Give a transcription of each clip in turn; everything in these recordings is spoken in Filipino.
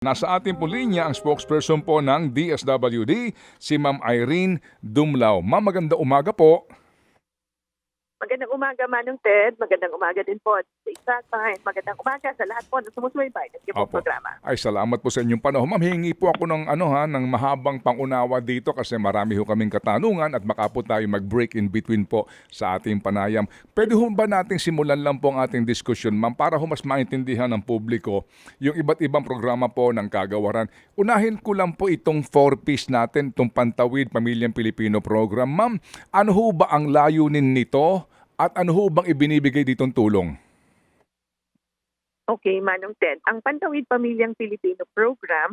Nasa ating po linya ang spokesperson po ng DSWD, si Ma'am Irene Dumlao. Ma'am, magandang umaga po. Magandang umaga, Manong Ted. Magandang umaga din po sa isa. Magandang umaga sa lahat po na sumusubaybay ng inyong programa. Ay, salamat po sa inyong panahon. Ma'am, hingi po ako ng ng mahabang pangunawa dito kasi marami ho kaming katanungan at baka po tayo mag-break in between po sa ating panayam. Pwede ho ba nating simulan lang po ang ating diskusyon, ma'am, para ho mas maintindihan ng publiko yung iba't ibang programa po ng kagawaran. Unahin ko lang po itong 4Ps natin, itong Pantawid Pamilyang Pilipino program. Ma'am, ano ho ba ang layunin nito? At ano ho bang ibinibigay ditong tulong? Okay, Manong Ted. Ang Pantawid Pamilyang Pilipino Program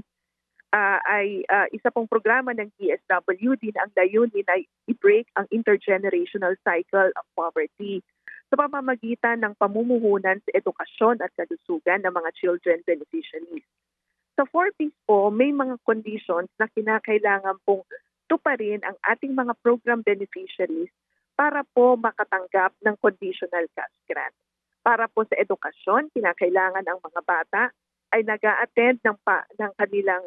ay isa pong programa ng DSWD na ang layunin ay i-break ang intergenerational cycle of poverty sa pamamagitan ng pamumuhunan sa edukasyon at kalusugan ng mga children beneficiaries. Sa 4Ps po, may mga conditions na kinakailangan pong tuparin ang ating mga program beneficiaries para po makatanggap ng conditional cash grant. Para po sa edukasyon, kinakailangan ang mga bata ay nag-a-attend ng kanilang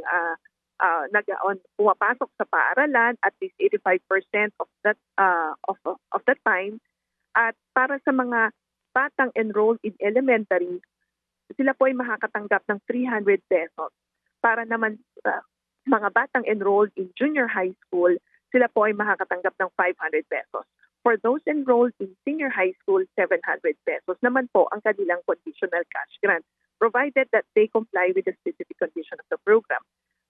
pumapasok sa paaralan at least 85% of that time. At para sa mga batang enrolled in elementary, sila po ay makakatanggap ng 300 pesos. Para naman sa mga batang enrolled in junior high school, sila po ay makakatanggap ng 500 pesos. For those enrolled in senior high school, 700 pesos naman po ang kanilang conditional cash grant, provided that they comply with the specific condition of the program.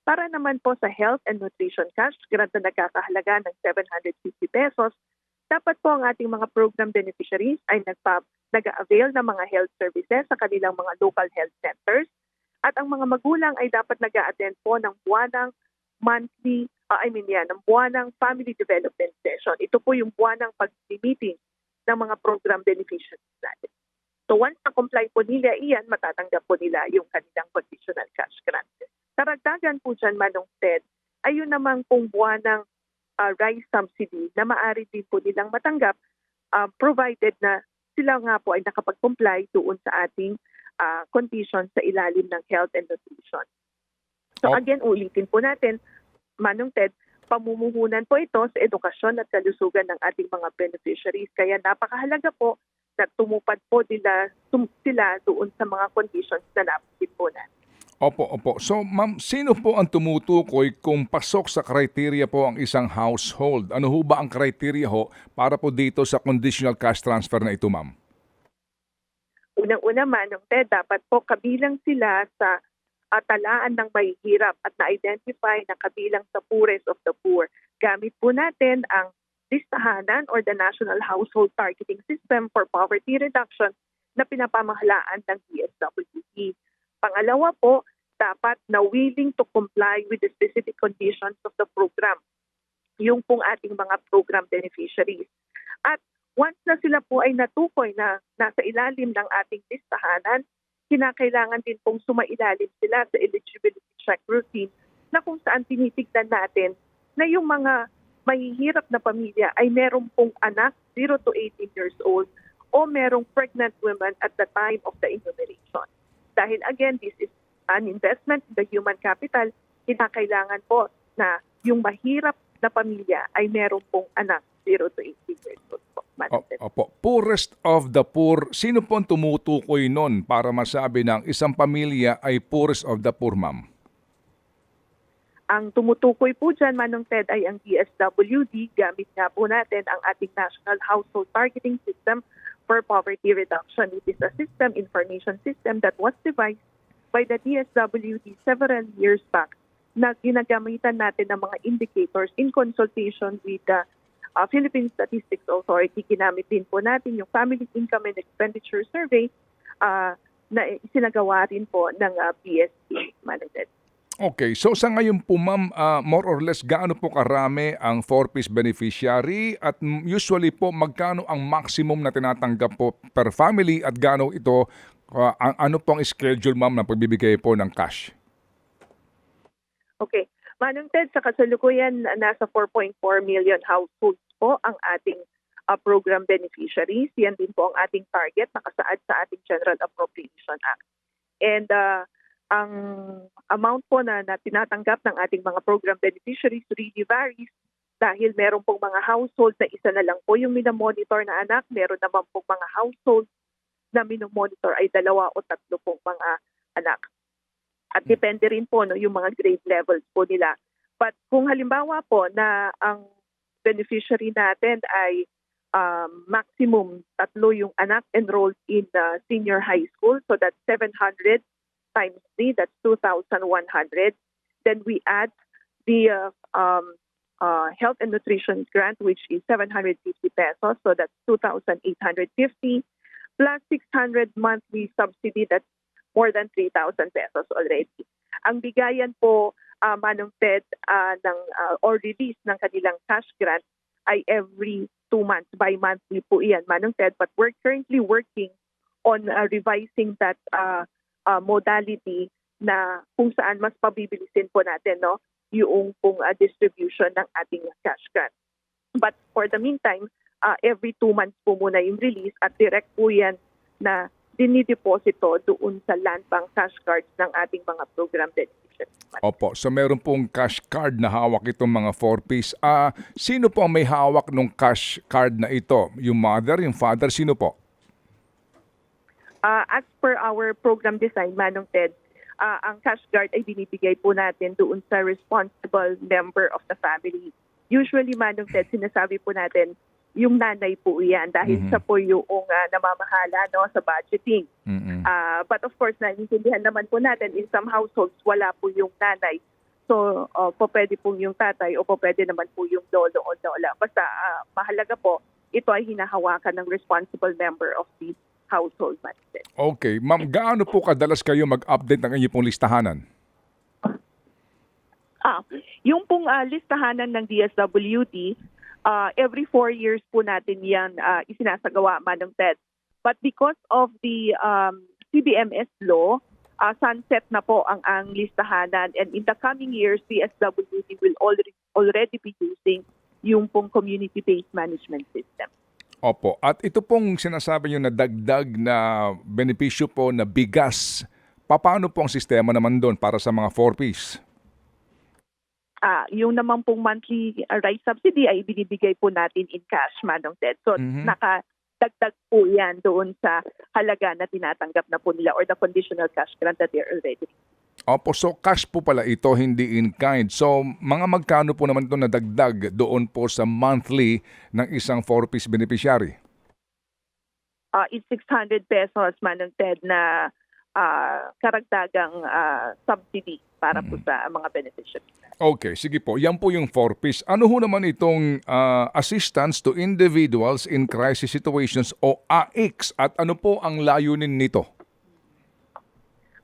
Para naman po sa health and nutrition cash grant na nagkakahalaga ng 750 pesos, dapat po ang ating mga program beneficiaries ay nag-avail ng mga health services sa kanilang mga local health centers at ang mga magulang ay dapat nag-a-attend po ng buwanang ng buwanang family development session. Ito po yung buwanang pag-meeting ng mga program beneficiaries natin. So once na-comply po nila iyan, matatanggap po nila yung kanilang conditional cash grant. Karagdagan po dyan, Manong Ted, ay yun namang pong buwanang rice subsidy na maaari din po nilang matanggap provided na sila nga po ay nakapag-comply doon sa ating conditions sa ilalim ng health and nutrition. So again, ulitin po natin, Manong Ted, pamumuhunan po ito sa edukasyon at kalusugan ng ating mga beneficiaries. Kaya napakahalaga po na tumupad po sila doon sa mga conditions na nabanggit po natin. Opo. So, ma'am, sino po ang tumutukoy kung pasok sa criteria po ang isang household? Ano ho ba ang criteria ho para po dito sa conditional cash transfer na ito, ma'am? Unang-una, Manong Ted, dapat po kabilang sila sa talaan ng mahihirap at na-identify na kabilang sa poorest of the poor. Gamit po natin ang listahanan or the National Household Targeting System for Poverty Reduction na pinapamahalaan ng DSWD. Pangalawa po, dapat na willing to comply with the specific conditions of the program, yung pong ating mga program beneficiaries. At once na sila po ay natukoy na nasa ilalim ng ating listahanan, kinakailangan din pong sumailalim sila sa eligibility check routine na kung saan tinitignan natin na yung mga mahihirap na pamilya ay meron pong anak 0 to 18 years old o merong pregnant women at the time of the enumeration. Dahil again, this is an investment in the human capital, kinakailangan po na yung mahirap na pamilya ay meron pong anak 0 to 18 years old po. Opo. Poorest of the poor, sino po ang tumutukoy nun para masabi ng isang pamilya ay poorest of the poor, ma'am? Ang tumutukoy po dyan, Manong Ted, ay ang DSWD. Gamit nga po natin ang ating National Household Targeting System for Poverty Reduction. It is a information system that was devised by the DSWD several years back na ginagamitan natin ng mga indicators in consultation with the Philippine Statistics Authority. Ginamit din po natin yung Family Income and Expenditure Survey na isinagawa rin po ng PSE, Manong Ted. Okay, so sa ngayon po, ma'am, more or less gaano po karami ang 4Ps beneficiary at usually po magkano ang maximum na tinatanggap po per family at gaano ito, ano po ang schedule, ma'am, na pagbibigay po ng cash? Okay. Manong Ted, sa kasalukuyan, nasa 4.4 million households po ang ating program beneficiaries. Yan din po ang ating target nakasaad sa ating General Appropriation Act. And ang amount po na tinatanggap ng ating mga program beneficiaries really varies dahil meron pong mga household na isa na lang po yung minamonitor na anak, meron naman pong mga household na minomonitor ay 2 o 3 pong mga anak. At depende rin po yung mga grade levels po nila. But kung halimbawa po na ang beneficiary natin ay maximum 3 yung anak enrolled in senior high school, so that's 700 times 3, that's 2,100. Then we add the health and nutrition grant, which is 750 pesos, so that's 2,850, plus 600 monthly subsidy, that's more than 3,000 pesos already. Ang bigayan po, Manong Ted, or release ng kanilang cash grant ay every 2 months, bi-monthly po iyan, Manong Ted, but we're currently working on revising that modality na kung saan mas pabibilisin po natin yung pong distribution ng ating cash grant. But for the meantime, every 2 months po muna yung release at direct po yan na dinideposito doon sa land bank cash cards ng ating mga program beneficiaries. Opo, so meron pong cash card na hawak itong mga 4Ps. Sino po ang may hawak ng cash card na ito? Yung mother, yung father, sino po? As per our program design, Manong Ted, ang cash guard ay binibigay po natin doon sa responsible member of the family. Usually, Manong Ted, sinasabi po natin, yung nanay po yan dahil siya po yung namamahala sa budgeting. But of course, naiintindihan naman po natin, in some households, wala po yung nanay. So, po pwede po yung tatay o po pwede naman po yung lolo o lola. Basta mahalaga po, ito ay hinahawakan ng responsible member of the household. Okay. Ma'am, gaano po kadalas kayo mag-update ng inyong pong listahanan? Yung pong listahanan ng DSWD, every 4 years po natin yan isinasagawa, Manong Ted. But because of the CBMS law, sunset na po ang listahanan, and in the coming years, DSWD will already be using yung pong community-based management system. Opo. At ito pong sinasabi nyo na dagdag na benepisyo po na bigas, paano po ang sistema naman doon para sa mga 4Ps? Yung naman pong monthly rice subsidy ay binibigay po natin in cash, Manong Ted. So, nakadagdag po yan doon sa halaga na tinatanggap na po nila or the conditional cash grant that they're already. Opo, so cash po pala ito, hindi in kind. So, mga magkano po naman ito na dagdag doon po sa monthly ng isang 4Ps beneficiary? It's 600 pesos, Manong Ted, na karagdagang subsidy para po sa mga beneficiaries. Okay, sige po. Yan po yung 4Ps. Ano ho naman itong assistance to individuals in crisis situations o AICS at ano po ang layunin nito?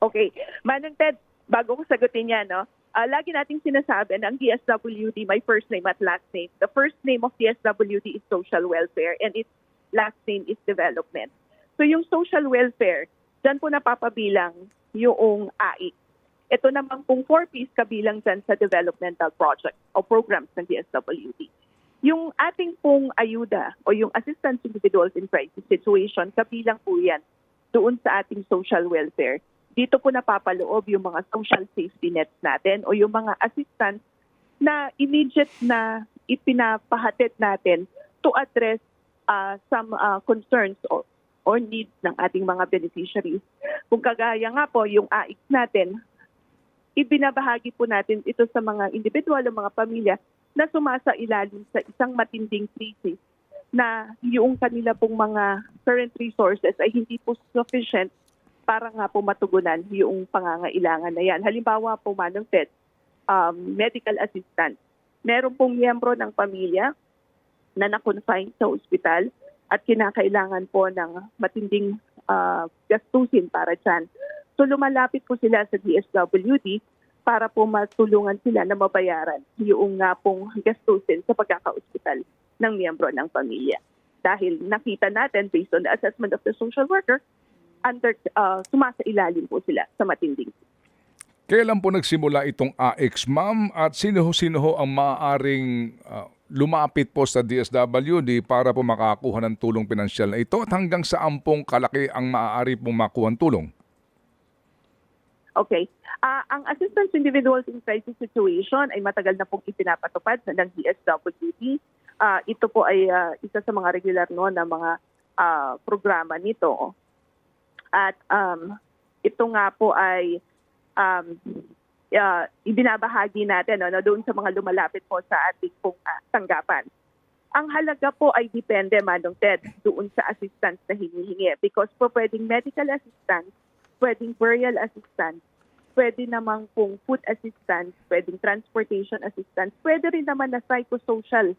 Okay. Manong Ted, bago ko sagutin yan, lagi nating sinasabi na ang DSWD, my first name at last name. The first name of DSWD is social welfare and its last name is development. So yung social welfare, dyan po napapabilang yung AIC. Ito naman pong 4Ps kabilang dyan sa developmental project o programs ng DSWD. Yung ating pong ayuda o yung assistance to individuals in crisis situation, kabilang po yan doon sa ating social welfare. Dito po napapaloob yung mga social safety nets natin o yung mga assistance na immediate na ipinapahatid natin to address some concerns or needs ng ating mga beneficiaries. Kung kagaya nga po yung AIC natin, ibinabahagi po natin ito sa mga individual o mga pamilya na sumasailalim sa isang matinding krisis na yung kanila pong mga current resources ay hindi po sufficient para nga po matugunan yung pangangailangan na yan. Halimbawa po, Manong Ted, medical assistance. Meron pong miyembro ng pamilya na na-confine sa ospital at kinakailangan po ng matinding gastusin para dyan. So lumalapit po sila sa DSWD para po matulungan sila na mabayaran yung nga pong gastusin sa pagkaka-ospital ng miyembro ng pamilya. Dahil nakita natin, based on the assessment of the social worker, sumasailalim po sila sa matinding. Kailan po nagsimula itong AICS, ma'am? At sino ho ang maaaring lumapit po sa DSWD para po makakuha ng tulong pinansyal na ito? At hanggang saan pong kalaki ang maaari pong makuha ng tulong? Okay. Ang assistance to individuals in crisis situation ay matagal na pong ipinapatupad ng DSWD. Ito po ay isa sa mga regular na mga programa nito. At ito nga po ay ibinabahagi natin doon sa mga lumalapit po sa ating pong tanggapan. Ang halaga po ay depende, Manong Ted, doon sa assistance na hinihingi. Because po pwedeng medical assistance, pwedeng burial assistance, pwede namang pong food assistance, pwedeng transportation assistance, pwede rin naman na psychosocial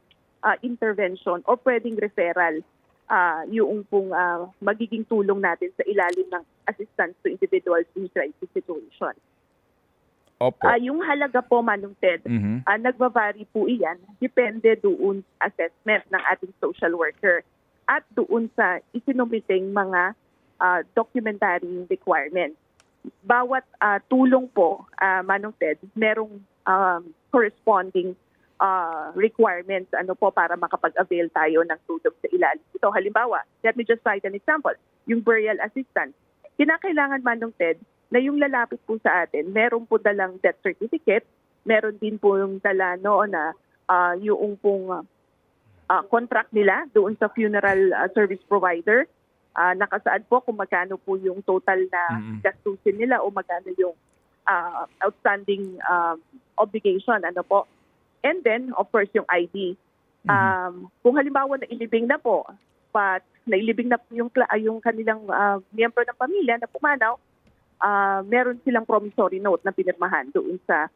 intervention o pwedeng referral yung pong magiging tulong natin sa ilalim ng assistance to individuals in crisis situation. Opo. Yung halaga po, Manong Ted, nagbavari po iyan, depende doon sa assessment ng ating social worker at doon sa isinumiting mga documentary requirements. Bawat tulong po, Manong Ted, merong corresponding requirements para makapag-avail tayo ng tulong sa ilalim. Ito, halimbawa, let me just cite an example, yung burial assistance. Kinakailangan, Manong Ted, na yung lalapit po sa atin, meron po dalang death certificate, meron din po yung dala na yung pong contract nila doon sa funeral service provider. Nakasaad po kung magkano po yung total na gastusin nila o magkano yung outstanding obligation. And then, of course, yung ID. Kung halimbawa nailibing na po, nailibing na po yung kanilang miyembro ng pamilya na pumanaw, meron silang promissory note na pinirmahan doon sa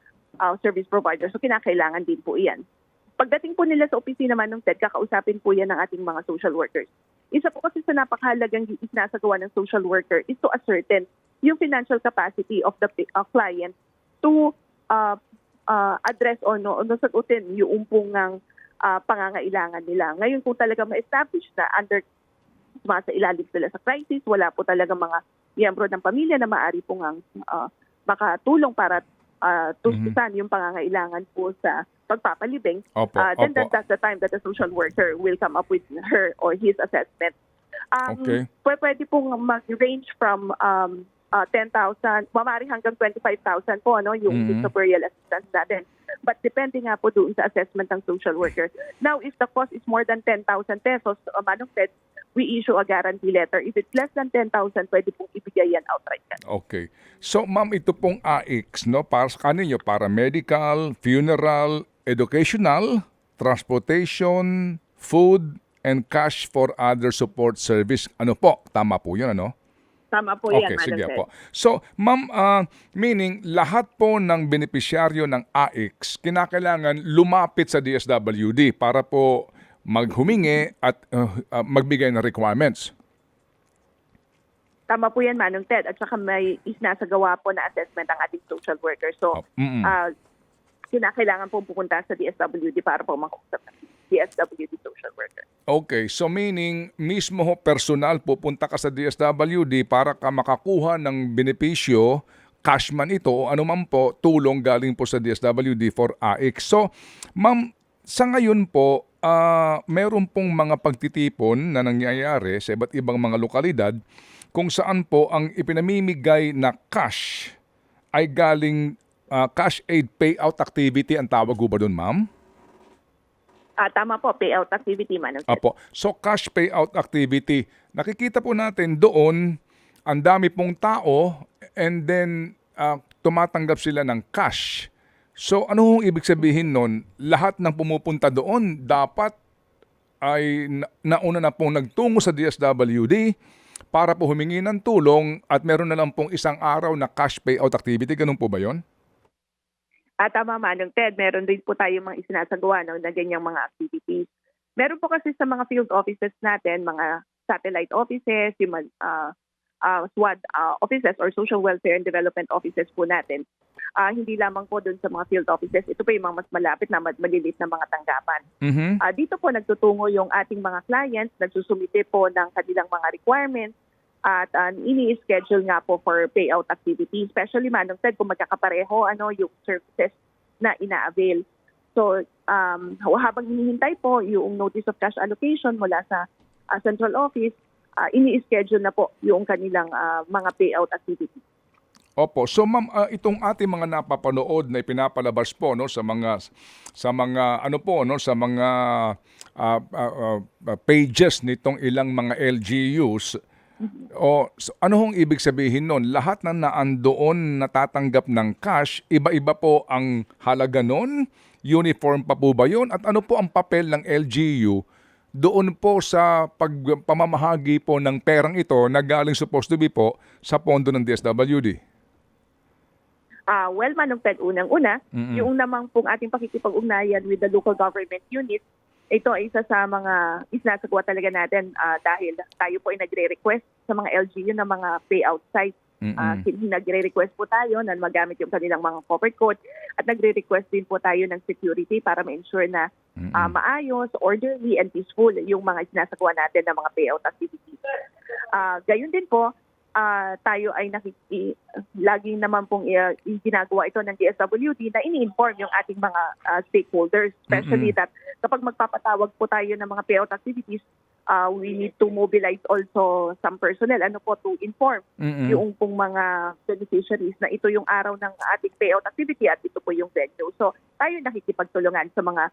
service provider. So, kinakailangan din po iyan. Pagdating po nila sa opisina naman ng TED, kakausapin po yan ng ating mga social workers. Isa po kasi sa napakahalagang isinasagawa ng social worker is to ascertain yung financial capacity of the client to address o sagutin yung pong pangangailangan nila. Ngayon kung talaga ma-establish na sa ilalim sila sa crisis, wala po talaga mga miyembro ng pamilya na maaari pong makatulong para tustusan yung pangangailangan po sa pagpapalibing, then that's the time that the social worker will come up with her or his assessment. Pwede pong mag-range from 10,000, mamari hanggang 25,000 po yung burial assistance natin. But depende nga po doon sa assessment ng social worker. Now, if the cost is more than 10,000 pesos, Manong Ted, we issue a guarantee letter. If it's less than 10,000, pwede pong ibigay yan outright. Okay. So, ma'am, ito pong AIX, para sa kanino? Para medical, funeral, educational, transportation, food, and cash for other support service. Ano po? Tama po yun, Tama po yan, Okay, Madam sige Ted. po. So, ma'am, meaning lahat po ng benepisyaryo ng AIX, kinakailangan lumapit sa DSWD para po maghumingi at magbigay ng requirements. Tama po yan, Manong Ted. At saka may isinasagawa po na assessment ang ating social worker. So, kinakailangan po pupunta sa DSWD para po makausap ng DSWD social worker. Okay, so meaning mismo personal pupunta ka sa DSWD para ka makakuha ng benepisyo, cash man ito o anuman po, tulong galing po sa DSWD for AIX. So, ma'am, sa ngayon po, meron pong mga pagtitipon na nangyayari sa iba't ibang mga lokalidad kung saan po ang ipinamimigay na cash ay galing cash aid payout activity ang tawag ba doon, ma'am? Tama po, payout activity, Manong Ted. Apo. So cash payout activity, nakikita po natin doon ang dami pong tao and then tumatanggap sila ng cash. So ano hong ibig sabihin nun? Lahat ng pumupunta doon dapat ay nauna na pong nagtungo sa DSWD para po humingi ng tulong at meron na lang pong isang araw na cash payout activity. Ganun po ba yun? Tama, Manong Ted. Meron din po tayo mga isinasagawa na ganyang mga activities. Meron po kasi sa mga field offices natin, mga satellite offices, yung SWAD offices or Social Welfare and Development offices po natin. Hindi lamang po doon sa mga field offices. Ito po yung mga mas malapit na malilit na mga tanggapan. Dito po nagtutungo yung ating mga clients, nagsusumite po ng kanilang mga requirements at ini-schedule nga po for payout activity. Especially, Manong Ted, kung magkakapareho yung services na ina-avail. So, habang hinihintay po yung notice of cash allocation mula sa central office, ini-schedule na po yung kanilang mga payout activity. Opo. So ma'am, itong ating mga napapanood na ipinapalabas po no sa mga ano po no sa mga pages nitong ilang mga LGUs. Ano hong ibig sabihin nun? Lahat na naandoon natatanggap ng cash, iba-iba po ang halaga nun? Uniform pa po ba yun? At ano po ang papel ng LGU doon po sa pagpamamahagi po ng perang ito na galing supposed to be po sa pondo ng DSWD? Well, Manong Ted, unang-una, yung namang pong ating pakikipag-ugnayan with the local government unit, ito ay isa sa mga isinasagawa talaga natin dahil tayo po ay nagre-request sa mga LGU ng mga payout sites. Nagre-request po tayo na magamit yung kanilang mga corporate code at nagre-request din po tayo ng security para ma-ensure na maayos, orderly, and peaceful yung mga isinasagawa natin ng mga payout activities. Gayon din po, tayo ay laging naman pong ginagawa ito ng DSWD na ini-inform yung ating mga stakeholders, especially that kapag magpapatawag po tayo ng mga payout activities, we need to mobilize also some personnel to inform yung pong mga beneficiaries na ito yung araw ng ating payout activity at ito po yung venue. So tayo nakikipagtulungan sa mga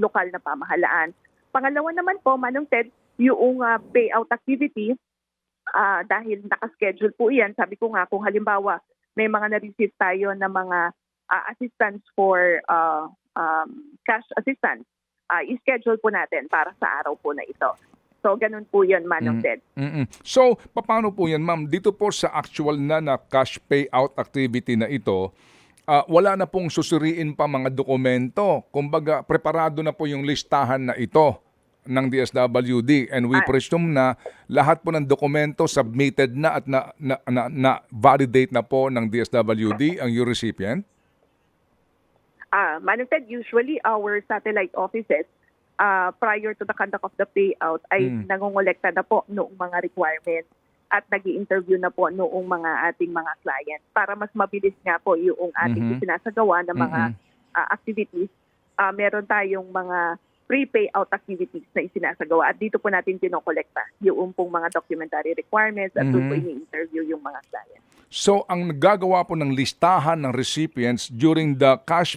lokal na pamahalaan. Pangalawa naman po, Manong Ted, yung payout activity, dahil nakaschedule po iyan, sabi ko nga kung halimbawa may mga na-receive tayo na mga assistance for cash assistance, i-schedule po natin para sa araw po na ito. So ganun po yun, Manong Ted. So paano po yan, ma'am? Dito po sa actual na cash payout activity na ito, wala na pong susuriin pa mga dokumento. Kumbaga, preparado na po yung listahan na ito ng DSWD, and we presume na lahat po ng dokumento submitted na at na validate na po ng DSWD ang your recipient? Manong Ted, usually our satellite offices prior to the conduct of the payout ay nangongolekta na po noong mga requirements at nag-i-interview na po noong mga ating mga clients para mas mabilis nga po yung ating sinasagawa ng mga activities. Meron tayong mga pre-payout activities na isinasagawa at dito po natin kinokolekta yung pong mga documentary requirements at doon po ini-interview yung mga clients. So, ang nagagawa po ng listahan ng recipients during the cash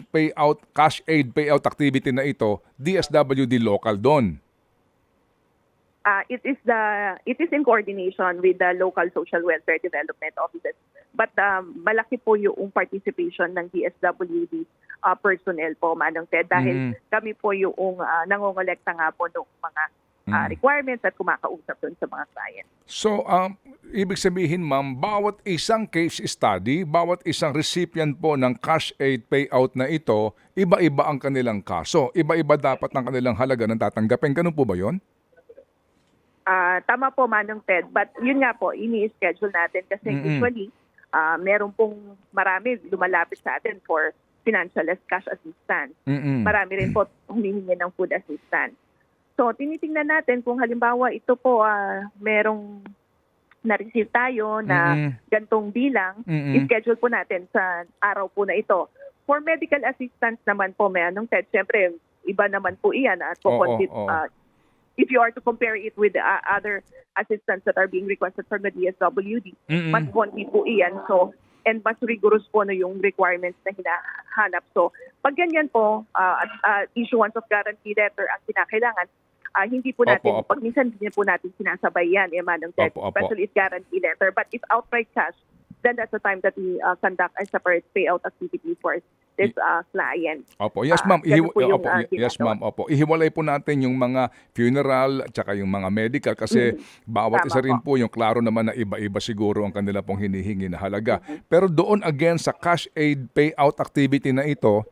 aid payout activity na ito, DSWD local doon? It is in coordination with the local social welfare development offices. But malaki po yung participation ng DSWD personnel po, Manong Ted, dahil kami po yung nangongolekta nga po ng mga requirements at kumakausap dun sa mga clients. So, ibig sabihin, ma'am, bawat isang case study, bawat isang recipient po ng cash aid payout na ito, iba-iba ang kanilang kaso. Iba-iba dapat ang kanilang halaga ng tatanggapin. Ganun po ba yun? Tama po, Manong Ted. But yun nga po, ini-schedule natin kasi usually meron pong marami lumalapit sa atin for financial cash assistance. Marami rin po humihingi ng food assistance. So, tinitingnan natin kung halimbawa ito po merong na-receive tayo na gantong bilang, i-schedule po natin sa araw po na ito. For medical assistance naman po, Manong Ted, syempre, iba naman po iyan at if you are to compare it with the other assistance that are being requested from the DSWD, mas konti po iyan. So, and mas rigorous po na yung requirements na hinahanap. So, pag ganyan po, issuance of guarantee letter ang kinakailangan, hindi po natin, pag minsan hindi po natin sinasabay yan, Manong Ted, especially if guarantee letter. But if outright cash, then that's the time that we conduct a separate payout activity for this client. Opo. Yes, ma'am. Yes, ma'am. Opo. Ihiwalay po natin yung mga funeral at saka yung mga medical kasi bawat isa rin po yung klaro naman na iba-iba siguro ang kanila pong hinihingi na halaga. Pero doon again sa cash aid payout activity na ito,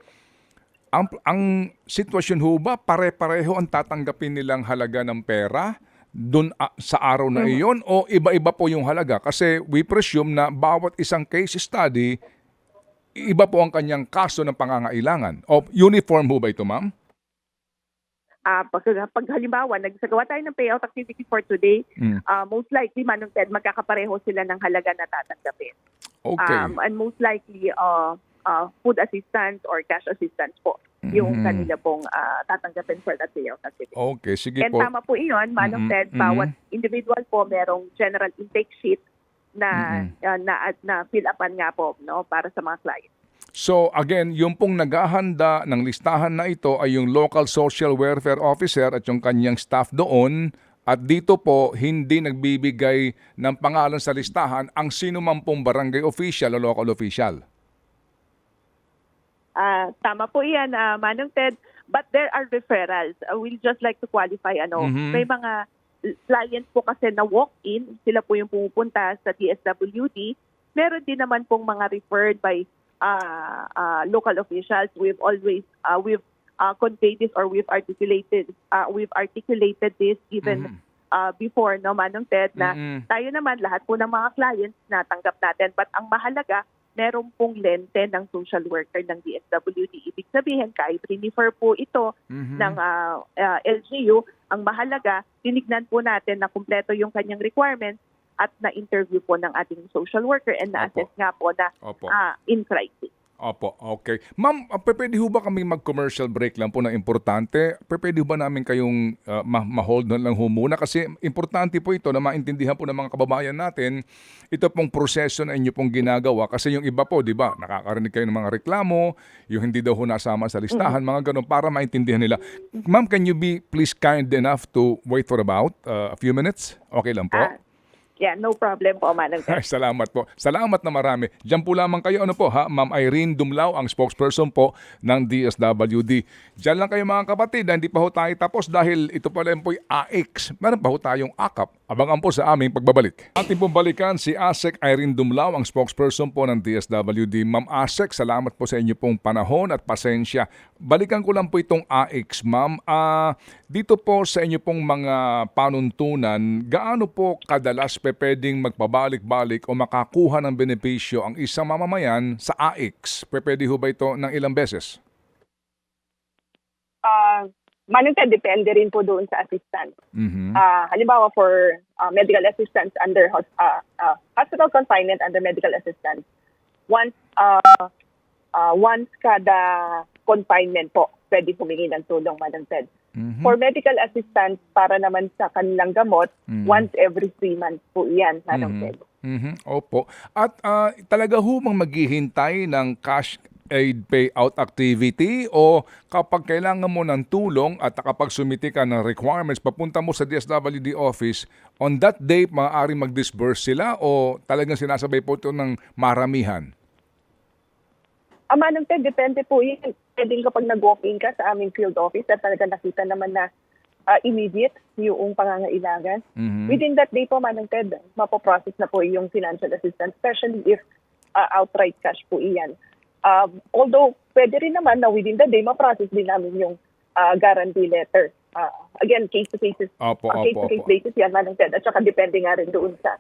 ang sitwasyon ho ba pare-pareho ang tatanggapin nilang halaga ng pera doon sa araw na iyon o iba-iba po yung halaga? Kasi we presume na bawat isang case study, iba po ang kanyang kaso ng pangangailangan. O uniform ho ba ito, ma'am? Pag halimbawa, nagsagawa tayo ng payout activity for today, most likely, Manong Ted, magkakapareho sila ng halaga na tatanggapin. Okay. And most likely, food assistance or cash assistance po yung kanila pong tatanggapin for that payout activity. Okay, sige And po. tama po iyon, Manong Ted, bawat individual po merong general intake sheet na fill upan nga po, no, para sa mga clients. So again, yung pong naghahanda ng listahan na ito ay yung local social welfare officer at yung kanyang staff doon. At dito po, hindi nagbibigay ng pangalan sa listahan ang sino man pong barangay official o local official. Tama po yan, Manong Ted. But there are referrals. We'll just like to qualify, may mga clients po kasi na walk-in, sila po yung pumupunta sa DSWD. Meron din naman pong mga referred by local officials. We've always conveyed this, or we've articulated this even before, no, Manong Ted, na tayo naman, lahat po ng mga clients na tanggap natin. But ang mahalaga, meron pong lente ng social worker ng DSWD. Ibig sabihin, kahit refer po ito ng LGU, ang mahalaga, tinignan po natin na kumpleto yung kanyang requirements at na-interview po ng ating social worker and na-assess nga po na in crisis. Opo, okay. Ma'am, pwede ho ba kami mag-commercial break lang po na importante? Pwede ho ba namin kayong ma-hold na lang ho muna? Kasi importante po ito na maintindihan po ng mga kababayan natin ito pong proseso na inyo pong ginagawa. Kasi yung iba po, di ba, nakakarinig kayo ng mga reklamo, yung hindi daw ho nasama sa listahan, mga ganun, para maintindihan nila. Ma'am, can you be please kind enough to wait for about a few minutes? Okay lang po? Yeah, no problem po, Manong Ted. Ay, salamat po. Salamat na marami. Diyan po lamang kayo, Ma'am Irene Dumlao, ang spokesperson po ng DSWD. Diyan lang kayo mga kapatid, hindi pa ho tayo tapos dahil ito pala po yung AX. Meron pa ho tayong AKAP. Abangan po sa aming pagbabalik. Ating pong balikan si ASEC Irene Dumlao, ang spokesperson po ng DSWD. Ma'am ASEC, salamat po sa inyo pong panahon at pasensya. Balikan ko lang po itong AX, ma'am. Dito po sa inyo pong mga panuntunan, gaano po kadalas pwedeng magpabalik-balik o makakuha ng benepisyo ang isang mamamayan sa AX? Pwede ho ba ito ng ilang beses? Manong Ted, depende rin po doon sa assistance. Halimbawa for medical assistance under hospital confinement under medical assistance, once kada confinement po, pwede humingi ng tulong, Manong Ted. For medical assistance, para naman sa kanilang gamot, once every 3 months po yan, Manong Ted. Opo. At talaga ho bang maghihintay ng cash aid payout activity o kapag kailangan mo ng tulong at kapag sumiti ka ng requirements, papunta mo sa DSWD office, on that day, maaari mag-disburse sila o talagang sinasabay po ito ng maramihan? Manong Ted, depende po yan. Pwedeng kapag nag-walk-in ka sa aming field office at talaga nakita naman na immediate yung pangangailangan. Within that day po, Manong Ted, mapoprocess na po yung financial assistance, especially if outright cash po iyan. Although, pwede rin naman na within the day, ma-process din namin yung guarantee letter. Again, case-to-case basis yan, Manong Ted. At saka depende nga rin doon sa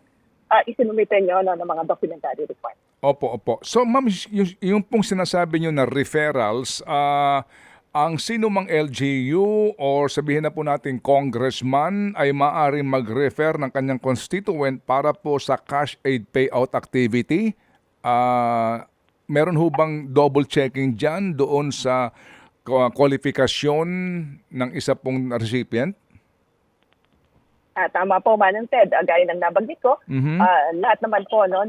isinumite nyo ng mga documentary requirements. Opo. So, ma'am, yung pong sinasabi nyo na referrals, ang sino mang LGU or sabihin na po natin congressman ay maaaring mag-refer ng kanyang constituent para po sa cash aid payout activity. Meron ho bang double checking dyan doon sa kwalifikasyon ng isa pong recipient? Tama po, Manong Ted. Gaya ng nabanggit ko, lahat naman po ng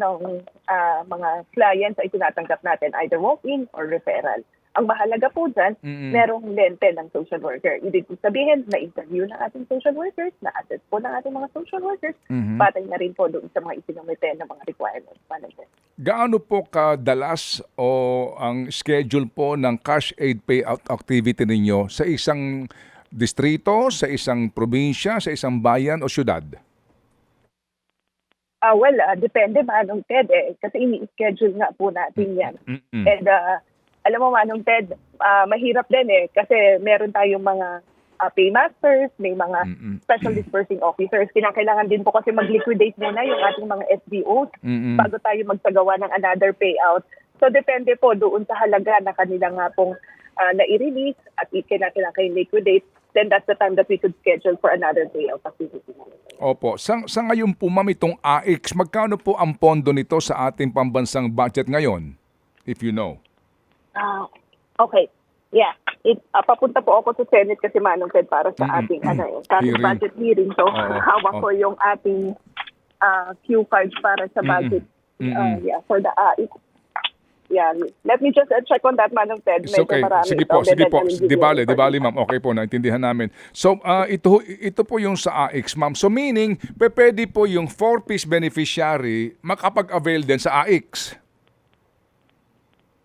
mga clients ay tinatanggap natin either walk-in or referral. Ang mahalaga po dyan, merong lente ng social worker. Ibig sabihin, na-interview ng ating social workers, na-assess po ng ating mga social workers, batay na rin po doon sa mga isinumite ng mga requirements. Gaano po kadalas o ang schedule po ng cash aid payout activity ninyo sa isang distrito, sa isang probinsya, sa isang bayan o syudad? Depende, Manong Ted. Kasi ini-schedule nga po natin yan. And alam mo, Manong Ted, mahirap din kasi meron tayong mga paymasters, may mga special dispersing officers. Kinakailangan din po kasi mag-liquidate muna yung ating mga SDOs bago tayo magsagawa ng another payout. So depende po doon sa halaga na kanila nga pong na-release at kinakailangan kayo liquidate, then that's the time that we could schedule for another payout activity. Opo. Sa ngayon po, ma'am, itong AX, magkano po ang pondo nito sa ating pambansang budget ngayon? If you know. Okay. Yeah. Papunta po ako sa Senate kasi, Manong Ted, para sa ating current budget hearing. So, hawak ko yung ating cue cards para sa budget for the AIC. Yeah. Let me just check on that, Manong Ted. It's Medyo okay. marami Sige ito. po, sige Then po. I will give Di you bale, information. ma'am. Okay po, naintindihan namin. So, ito po yung sa AIX, ma'am. So, meaning, pwede po yung 4-piece beneficiary makapag-avail din sa AIX.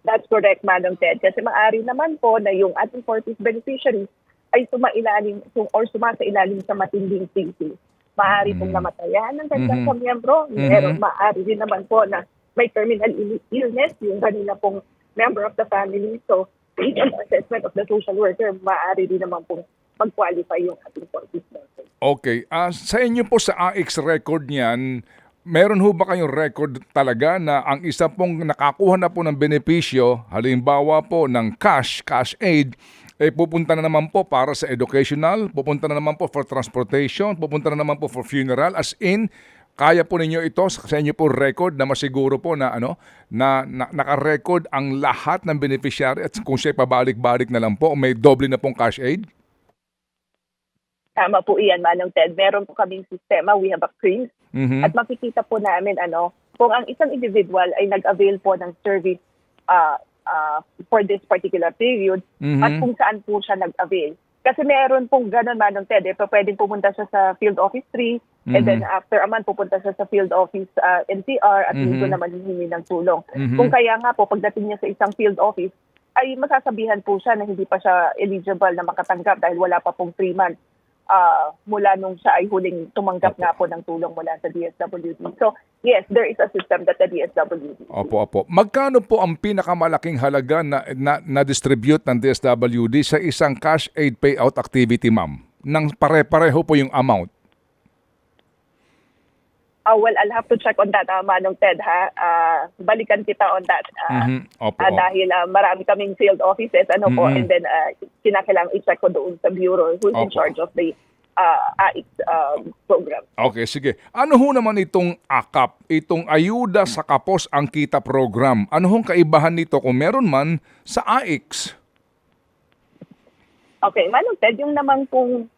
That's correct, Manong Ted. Kasi maaari naman po na yung ating 4-piece beneficiaries ay sumailalim or sumasailalim sa matinding crisis. Maaari pong namatayan ng kanilang kamiyembro. Pero maaari din naman po na may terminal illness yung kanila pong member of the family. So, based on the assessment of the social worker, maaari din naman pong mag-qualify yung ating 4-piece beneficiary. Okay. Sa inyo po sa AIX record niyan, meron ho ba kayong record talaga na ang isa pong nakakuha na po ng benepisyo, halimbawa po ng cash aid, pupunta na naman po para sa educational, pupunta na naman po for transportation, pupunta na naman po for funeral, as in, kaya po ninyo ito sa inyo po record na masiguro po na naka-record ang lahat ng beneficiary at kung siya pabalik-balik na lang po, may doble na pong cash aid? Tama po iyan, Manong Ted. Meron po kaming sistema. We have a CRIS. At makikita po namin kung ang isang individual ay nag-avail po ng service for this particular period at kung saan po siya nag-avail. Kasi meron pong ganun, Manong Ted. Pwedeng pumunta siya sa Field Office 3 and then after a month pupunta siya sa Field Office NCR at dito naman hihingi ng tulong. Kung kaya nga po pagdating niya sa isang field office ay masasabihan po siya na hindi pa siya eligible na makatanggap dahil wala pa pong 3 months mula nung siya ay huling tumanggap nga po ng tulong mula sa DSWD. So, yes, there is a system that the DSWD. Opo. Magkano po ang pinakamalaking halaga na distribute ng DSWD sa isang cash aid payout activity, ma'am? Nang pare-pareho po yung amount. Well, I'll have to check on that, Manong Ted, ha? Balikan kita on that. Opo. Dahil marami kaming field offices, po, and then kinakailangan i-check ko doon sa bureau who's in charge of the AIC program. Okay, sige. Ano ho naman itong AKAP, itong Ayuda sa Kapos ang Kita program? Ano hong kaibahan nito kung meron man sa AIX? Okay, Manong Ted, yung naman pong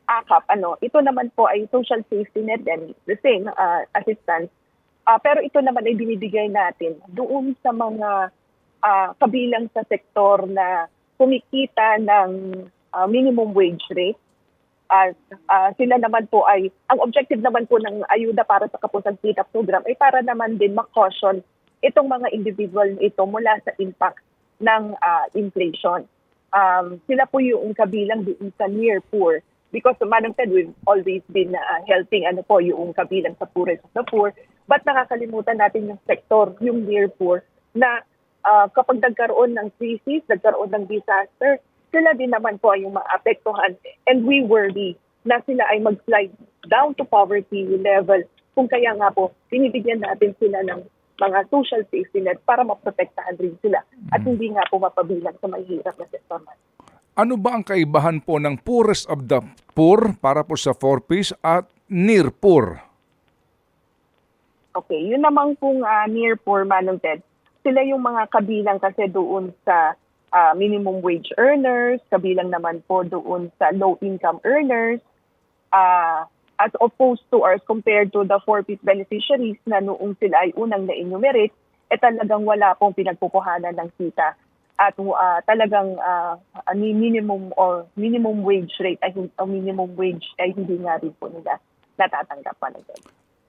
AKAP, ito naman po ay social safety net and the same assistance. Pero ito naman ay binibigay natin doon sa mga kabilang sa sektor na kumikita ng minimum wage rate. Sila naman po ay, ang objective naman po ng ayuda para sa Kapusang Kita program ay para naman din makaution itong mga individual ito mula sa impact ng inflation. Sila po yung kabilang doon sa near poor because Manong Ted, we've always been helping yung kabilang sa poorest of the poor, but nakakalimutan natin yung sector, yung near poor, na kapag nagkaroon ng crisis, nagkaroon ng disaster, sila din naman po ay yung maapektuhan, and we worry na sila ay mag-slide down to poverty level. Kung kaya nga po, binibigyan natin sila ng mga social safety net para maprotektahan rin sila at hindi nga po mapabilang sa mahihirap na sektor. Ano ba ang kaibahan po ng poorest of the poor para po sa 4-piece at near poor? Okay, yun naman kung near poor, Manong Ted, sila yung mga kabilang kasi doon sa minimum wage earners, kabilang naman po doon sa low income earners, as opposed to or as compared to the 4-piece beneficiaries na noong sila ay unang na-enumerate, talagang wala pong pinagpupuhanan ng kita. At talagang minimum wage rate ay hindi nga rin po nila natatanggap pa na din.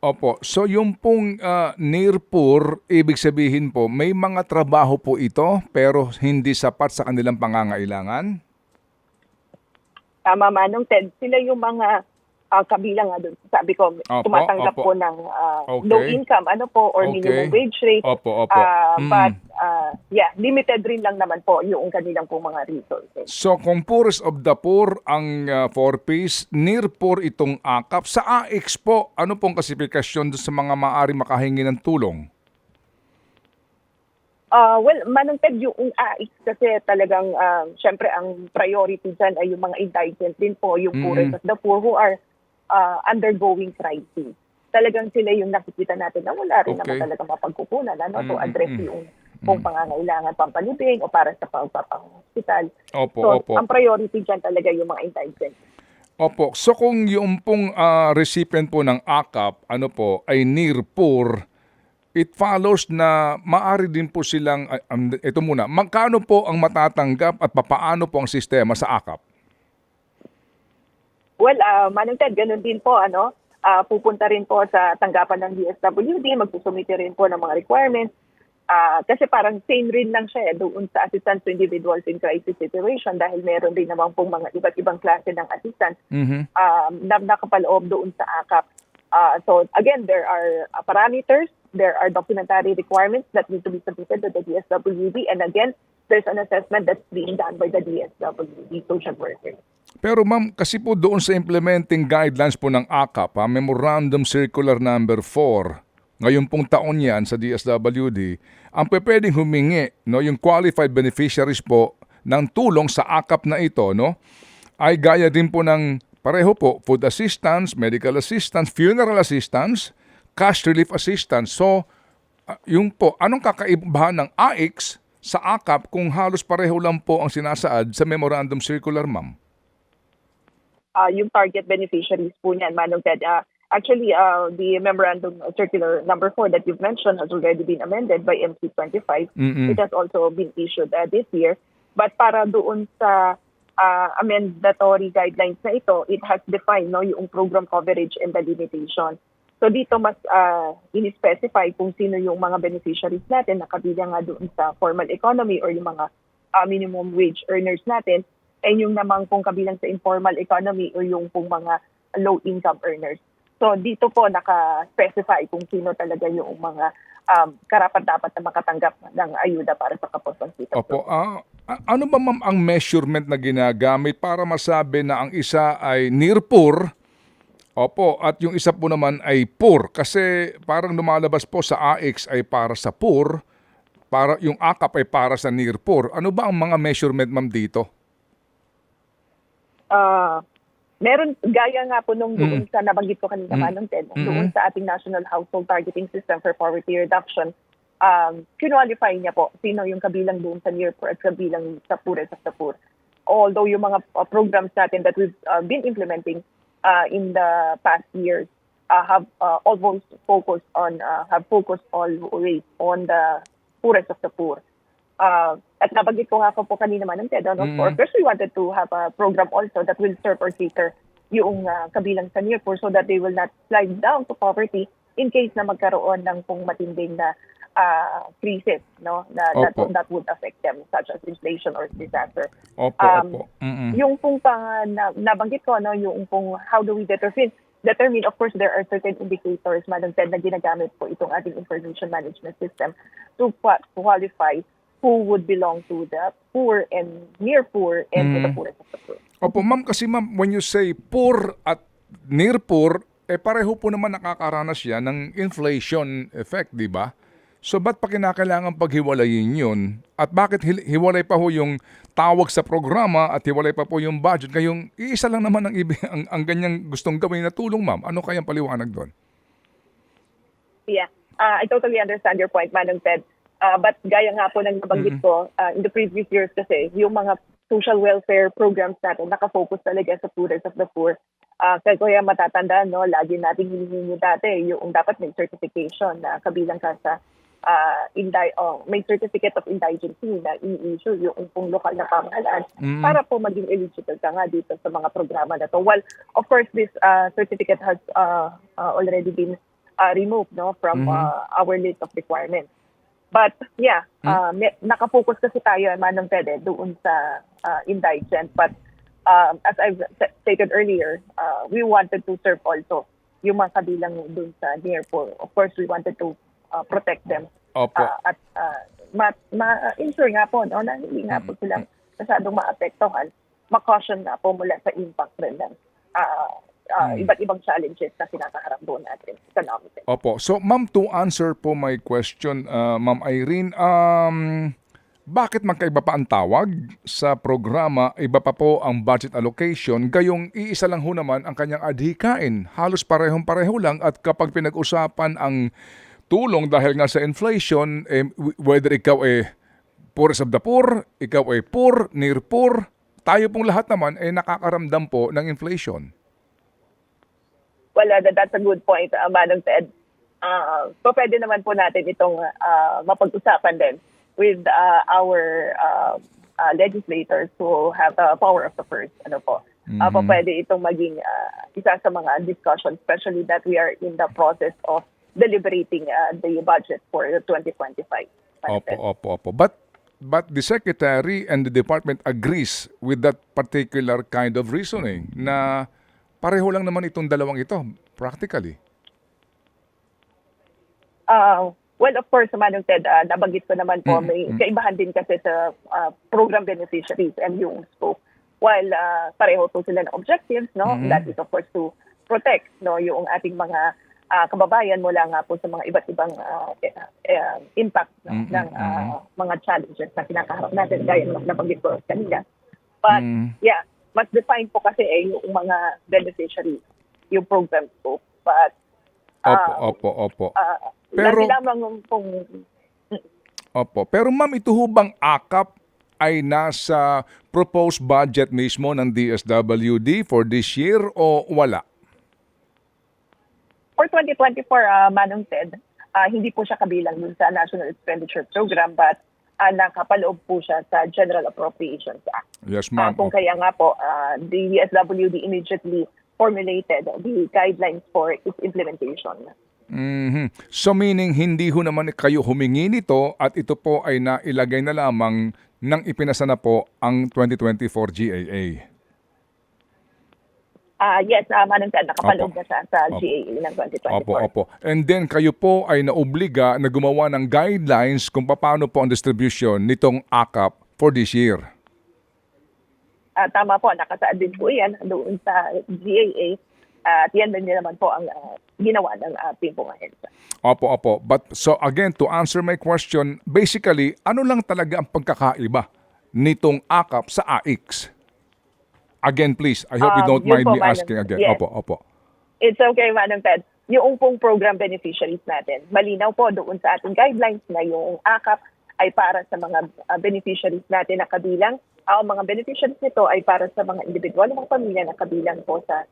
Opo. So yung pong near poor, ibig sabihin po, may mga trabaho po ito pero hindi sapat sa kanilang pangangailangan? Tama, Manong Ted. Sila yung mga kabilang doon. Sabi ko, tumatanggap po ng low income, or minimum wage rate. Opo. But, limited rin lang naman po yung kanilang po mga resources. So, kung poorest of the poor ang 4-piece, near poor itong AKAP. Sa AIX po, ano pong klasifikasyon sa mga maaari makahingi ng tulong? Well, Manong Ted, yung AIX kasi talagang, syempre, ang priority dyan ay yung mga indigent din po, yung poorest of the poor who are undergoing crisis. Talagang sila yung nakikita natin na wala rin naman talaga mapagkukunan to address yung pangangailangan pampalibing o para sa pagpapahospital. Opo. Ang priority dyan talaga yung mga indigent. Opo. So kung yung pong recipient po ng AKAP, ano po, ay near poor, it follows na maari din po silang, ito muna, magkano po ang matatanggap at papaano po ang sistema sa AKAP? Well, Manong Ted, ganun din po, pupunta rin po sa tanggapan ng DSWD, magsusumite rin po ng mga requirements. Kasi parang same rin lang siya doon sa assistance to individuals in crisis situation dahil meron din naman pong mga iba't ibang klase ng assistance na nakapaloob doon sa AKAP. So again, there are parameters, there are documentary requirements that need to be submitted to the DSWD, and again, there's an assessment that's being done by the DSWD social workers. Pero ma'am, kasi po doon sa implementing guidelines po ng AKAP, Memorandum Circular Number 4, ngayon pong taon yan sa DSWD, ang pwedeng humingi, no, yung qualified beneficiaries po ng tulong sa AKAP na ito, no, ay gaya din po ng pareho po, food assistance, medical assistance, funeral assistance, cash relief assistance. So, yung po, anong kakaibahan ng AIX sa AKAP kung halos pareho lang po ang sinasaad sa Memorandum Circular, ma'am? Yung target beneficiaries po niyan, Manong Ted. Actually, the Memorandum Circular Number 4 that you've mentioned has already been amended by MC25. It has also been issued this year. But para doon sa amendatory guidelines na ito, it has defined yung program coverage and the limitation. So dito mas in-specify kung sino yung mga beneficiaries natin na kabilang nga doon sa formal economy or yung mga minimum wage earners natin, and yung naman kung kabilang sa informal economy o yung pong mga low-income earners. So dito po naka-specify kung sino talaga yung mga karapat-dapat na makatanggap ng ayuda para sa kapuspang-sitang. Opo. Ano ba ma'am ang measurement na ginagamit para masabi na ang isa ay near poor, opo, at yung isa po naman ay poor? Kasi parang lumalabas po sa AIX ay para sa poor, para yung AKAP ay para sa near poor. Ano ba ang mga measurement ma'am dito? Meron, gaya nga po nung doon sa nabanggit ko kanina, Manong Ted, doon sa ating National Household Targeting System for Poverty Reduction, kinwalify niya po sino yung kabilang doon sa near poor at kabilang sa poorest of the poor. Although yung mga programs natin that we've been implementing in the past years have always focused on, always on the poorest of the poor. At nabanggit ko nga po kanina, Manong Ted, of course, we wanted to have a program also that will serve or cater yung kabilang sa near poor so that they will not slide down to poverty in case na magkaroon ng pong matinding na crisis, no, that would affect them, such as inflation or disaster. Opo. Yung pong nabanggit ko, yung pong how do we determine, of course, there are certain indicators, Madam Ted, na ginagamit po itong ating information management system to qualify who would belong to the poor and near poor and to the poorest of the poor. Opo, ma'am, kasi ma'am, when you say poor at near poor, pareho po naman nakakaranas yan ng inflation effect, di ba? So, ba't pa kinakailangan paghiwalayin yun? At bakit hiwalay pa ho yung tawag sa programa at hiwalay pa po yung budget? Kayong iisa lang naman ang ganyang gustong gawin na tulong, ma'am. Ano kayang paliwanag doon? Yeah, I totally understand your point, Manong Ted. But gaya nga po ng nabanggit ko, in the previous years kasi, yung mga social welfare programs natin, nakafocus talaga sa poorest of the poor. Kaya matatandaan, no, lagi nating hinihingi dati, yung dapat may certification na kabilang ka sa may certificate of indigency na i-issue yung pong lokal na pamahalaan para po maging eligible ka nga dito sa mga programa na to. Well, of course, this certificate has already been removed, no, from our list of requirements. But yeah, nakafocus kasi tayo, Manong Ted, doon sa indigent. But as I've stated earlier, we wanted to serve also yung mga kabilang doon sa near poor. Of course, we wanted to protect them. Opo. At ma-ensure nga po, no, na hindi nga po sila masyadong maapektuhan, ma-caution nga po mula sa impact rin ng iba't ibang challenges na kinakaharap doon natin economically. Opo. So, ma'am, to answer po my question, Ma'am Irene, bakit magkaiba pa ang tawag sa programa, iba pa po ang budget allocation, gayong iisa lang ho naman ang kanyang adhikain? Halos parehong-pareho lang at kapag pinag-usapan ang tulong dahil nga sa inflation, whether ikaw poorest of the poor, ikaw poor, near poor, tayo pong lahat naman nakakaramdam po ng inflation. That's a good point, Manong Ted. So pwede naman po natin itong mapag-usapan din with our legislators who have the power of the purse. Ano po? Pwede itong maging isa sa mga discussion, especially that we are in the process of deliberating the budget for 2025. Opo. But the Secretary and the Department agrees with that particular kind of reasoning na pareho lang naman itong dalawang ito, practically. Well, of course, Manong Ted, nabanggit ko naman po, may kaibahan din kasi sa program beneficiaries and yung scope. While pareho po sila ng objectives, no? That is, of course, to protect yung ating mga kababayan mula nga po sa mga iba't ibang impact ng mga challenges na kinakaharap natin, gaya ng nabanggit ko kanina. But, mas defined po kasi yung mga beneficiaries, yung program scope. But, Opo. Pero pero ma'am, ito ho bang akap ay nasa proposed budget mismo ng DSWD for this year o wala? For 2024, Manong Ted, hindi po siya kabilang dun sa National Expenditure Program, but nakapaloob po siya sa General Appropriations Act. Yes, ma'am. Kung kaya nga po, the DSWD immediately formulated the guidelines for its implementation. So meaning hindi ho naman kayo humingi nito at ito po ay nailagay na lamang nang ipinasa na po ang 2024 GAA. Yes, Manong Ted, nakapaloob na siya sa GAA ng 2024. Opo. And then kayo po ay naobliga na gumawa ng guidelines kung paano po ang distribution nitong AKAP for this year. Tama po, nakasaad din po yan doon sa GAA. At yan din naman po ang ginawa ng ating pong ahensya. Opo. But so again, to answer my question, basically, ano lang talaga ang pagkakaiba nitong AKAP sa AIX? Again, please, I hope you don't mind me asking again. Yes. Opo. It's okay, Manong Ted. Yung pong program beneficiaries natin, malinaw po doon sa ating guidelines na yung AKAP ay para sa mga beneficiaries natin na kabilang. Ang mga beneficiaries nito ay para sa mga individual, mga pamilya na kabilang po sa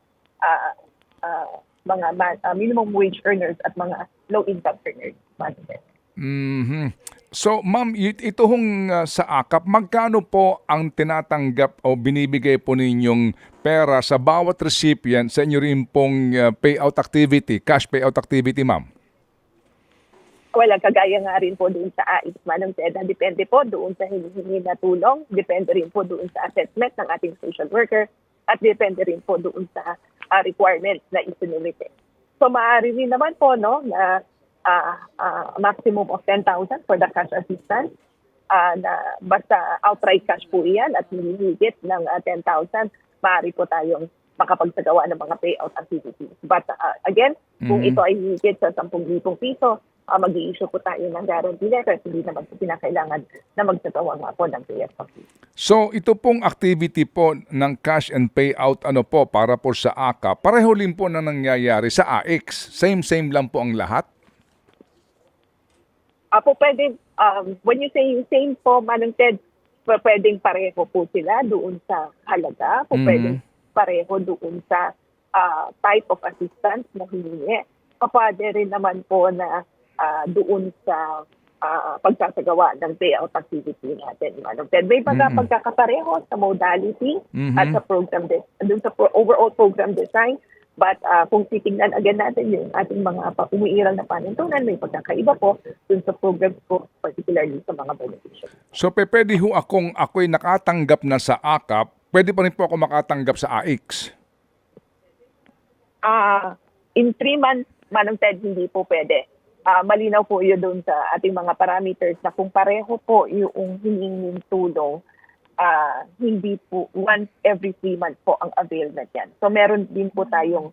mga minimum wage earners at mga low-income earners. So, ma'am, ito hong sa AKAP, magkano po ang tinatanggap o binibigay po ninyong pera sa bawat recipient sa inyo rin pong payout activity, cash payout activity, ma'am? Well, kagaya nga rin po doon sa AIX, Manong Ted, depende po doon sa hinihingi na tulong, depende rin po doon sa assessment ng ating social worker, at depende rin po doon sa requirements na isinumite. So maaari rin naman po na maximum of 10,000 for the cash assistance, na basta outright cash po iyan at hindi higit ng 10,000, maaari po tayong makapagsagawa ng mga payout activities. But again, kung ito ay higit sa 10,000 piso, mag-i-issue po tayo ng guarantee letter. Hindi naman po pinakailangan na magsagawa nga po ng payout activity. So ito pong activity po ng cash and payout para po sa AKAP, pareho rin po na nangyayari sa AIX. Same lang po ang lahat? Po pwede, when you say same po, Manong Ted, pwedeng pareho po sila doon sa halaga, pwedeng pareho doon sa type of assistance na hiningi. Pwede rin naman po na doon sa pagsasagawa ng payout activity natin. May pagkakapareho sa modality at sa program doon sa overall program design. But kung titingnan again natin yung ating mga umiiral na panintunan, may pagkakaiba po doon sa programs po, particularly sa mga beneficiaries. So pwede ho ako'y nakatanggap na sa AKAP, pwede pa rin po ako makatanggap sa AIX? In 3 months, Manong Ted, hindi po pwede. Malinaw po yun doon sa ating mga parameters na kung pareho po yung hiningin tulong, hindi po once every 3 months po ang availment yan. So meron din po tayong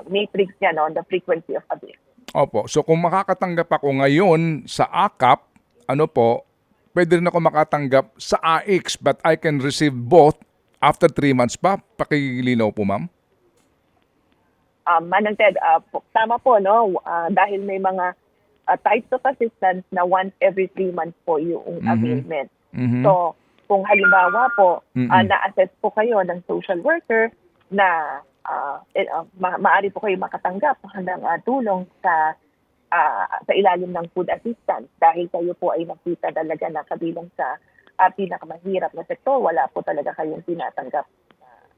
matrix yan on the frequency of avail. Opo. So kung makakatanggap ako ngayon sa AKAP, pwede rin ako makatanggap sa AIX but I can receive both after 3 months pa? Pakilinaw po, ma'am. Manong Ted, tama po, dahil may mga types of assistance na once every 3 months po yung availment. So, kung halimbawa po, na-assess po kayo ng social worker na maaari po kayo makatanggap ng tulong sa ilalim ng food assistance dahil kayo po ay nakita talaga na kabilang sa pinakamahirap na sektor, wala po talaga kayong tinatanggap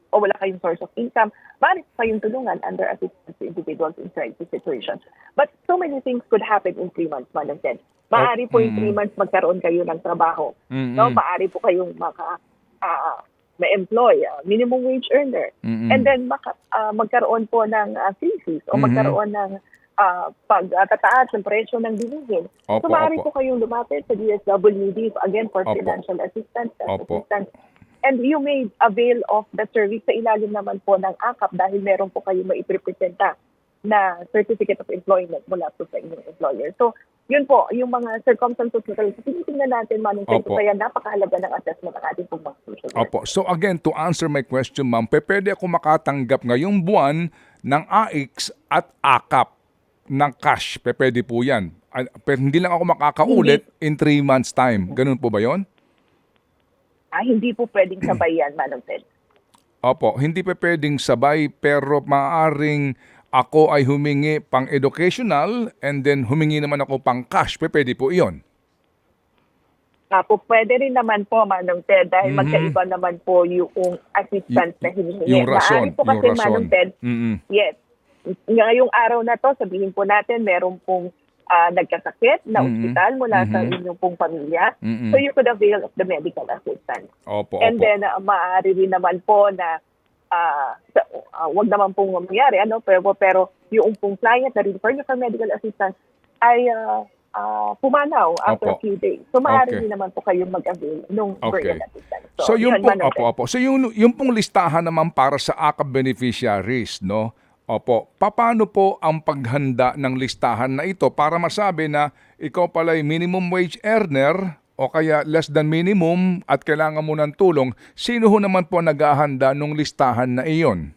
o wala kayong source of income, maaari po kayong tulungan under assistance to individuals in crisis situations. But so many things could happen in 3 months, Manong Ted. Maaari po in 3 months magkaroon kayo ng trabaho. No? Maaari po kayong ma-employ, minimum wage earner. And then magkaroon po ng crisis o magkaroon ng pagtataas ng presyo ng bilihin. So maaari po kayong lumapit sa DSWD again for financial assistance. And you may avail of the service sa ilalim naman po ng AKAP dahil meron po kayong maiprepresenta na Certificate of Employment mula po sa inyong employer. So, yun po, yung mga circumstances na talaga tinitingnan natin, Manong Ted, kaya napakahalaga ng assessment ng ating pong mga social worker. So again, to answer my question, ma'am, pwede ako makatanggap ngayong buwan ng AIX at AKAP ng cash? Pwede po yan. Pero hindi lang ako makakaulit in 3 months time. Ganun po ba yon? Hindi po pwedeng sabay yan, Manong Ted. Opo, hindi pa pwedeng sabay pero maaaring ako ay humingi pang educational and then humingi naman ako pang cash. Pwede po iyon. Pwede rin naman po, Manong Ted, dahil magkaiba naman po yung assistance na hinihingi. Yung rason. Maaari po kasi, Manong Ted, yes, ngayong araw na to, sabihin po natin, meron pong nagkasakit na ospital mula sa inyong pong pamilya. So you could avail of the medical assistance. And then maaari rin naman po na wag naman pong mangyari, pero yung pong client na refer niyo for medical assistance ay pumanaw after a few days. So maaari rin naman po kayong mag-avail ng burial assistance. So yung pong, So yung pong listahan naman para sa AKAP beneficiaries, no? Paano po ang paghanda ng listahan na ito para masabi na ikaw pala ay minimum wage earner o kaya less than minimum at kailangan mo ng tulong? Sino ho naman po naghahanda ng listahan na iyon?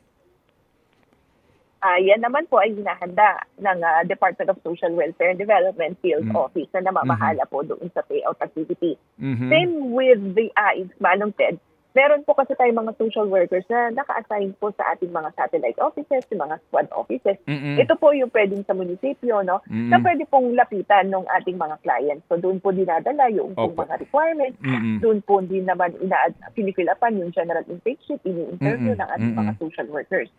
Yan naman po ay hinahanda ng Department of Social Welfare and Development Field Office na namamahala po doon sa payout activity. Same with the AIX, Manong Ted. Meron po kasi tayong mga social workers na naka-assign po sa ating mga satellite offices, yung mga squad offices. Ito po yung pwedeng sa munisipyo, no? Na pwede pong lapitan ng ating mga clients. So doon po dinadala yung mga requirements. Doon po din naman pinifilapan yung general intake sheet, ini-interview ng ating mga social workers.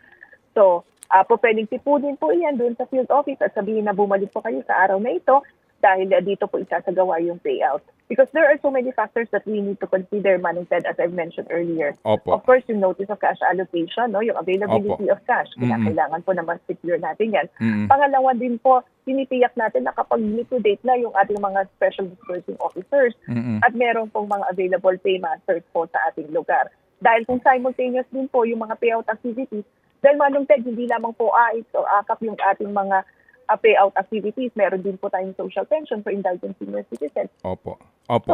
So, po pwedeng tipunin po yan doon sa field office at sabihin na bumalik po kayo sa araw na ito dahil dito po isasagawa yung payout. Because there are so many factors that we need to consider, Manong Ted, as I've mentioned earlier. Of course, yung notice of cash allocation, no, yung availability of cash. Kailangan po naman secure natin yan. Pangalawa din po, tinitiyak natin na kapag liquidate na yung ating mga special disbursing officers at meron pong mga available paymasters po sa ating lugar. Dahil kung simultaneous din po yung mga payout activities, dahil Manong Ted, hindi lamang po AIX o AKAP yung ating mga payout activities, meron din po tayong social pension for indulgent senior citizens. So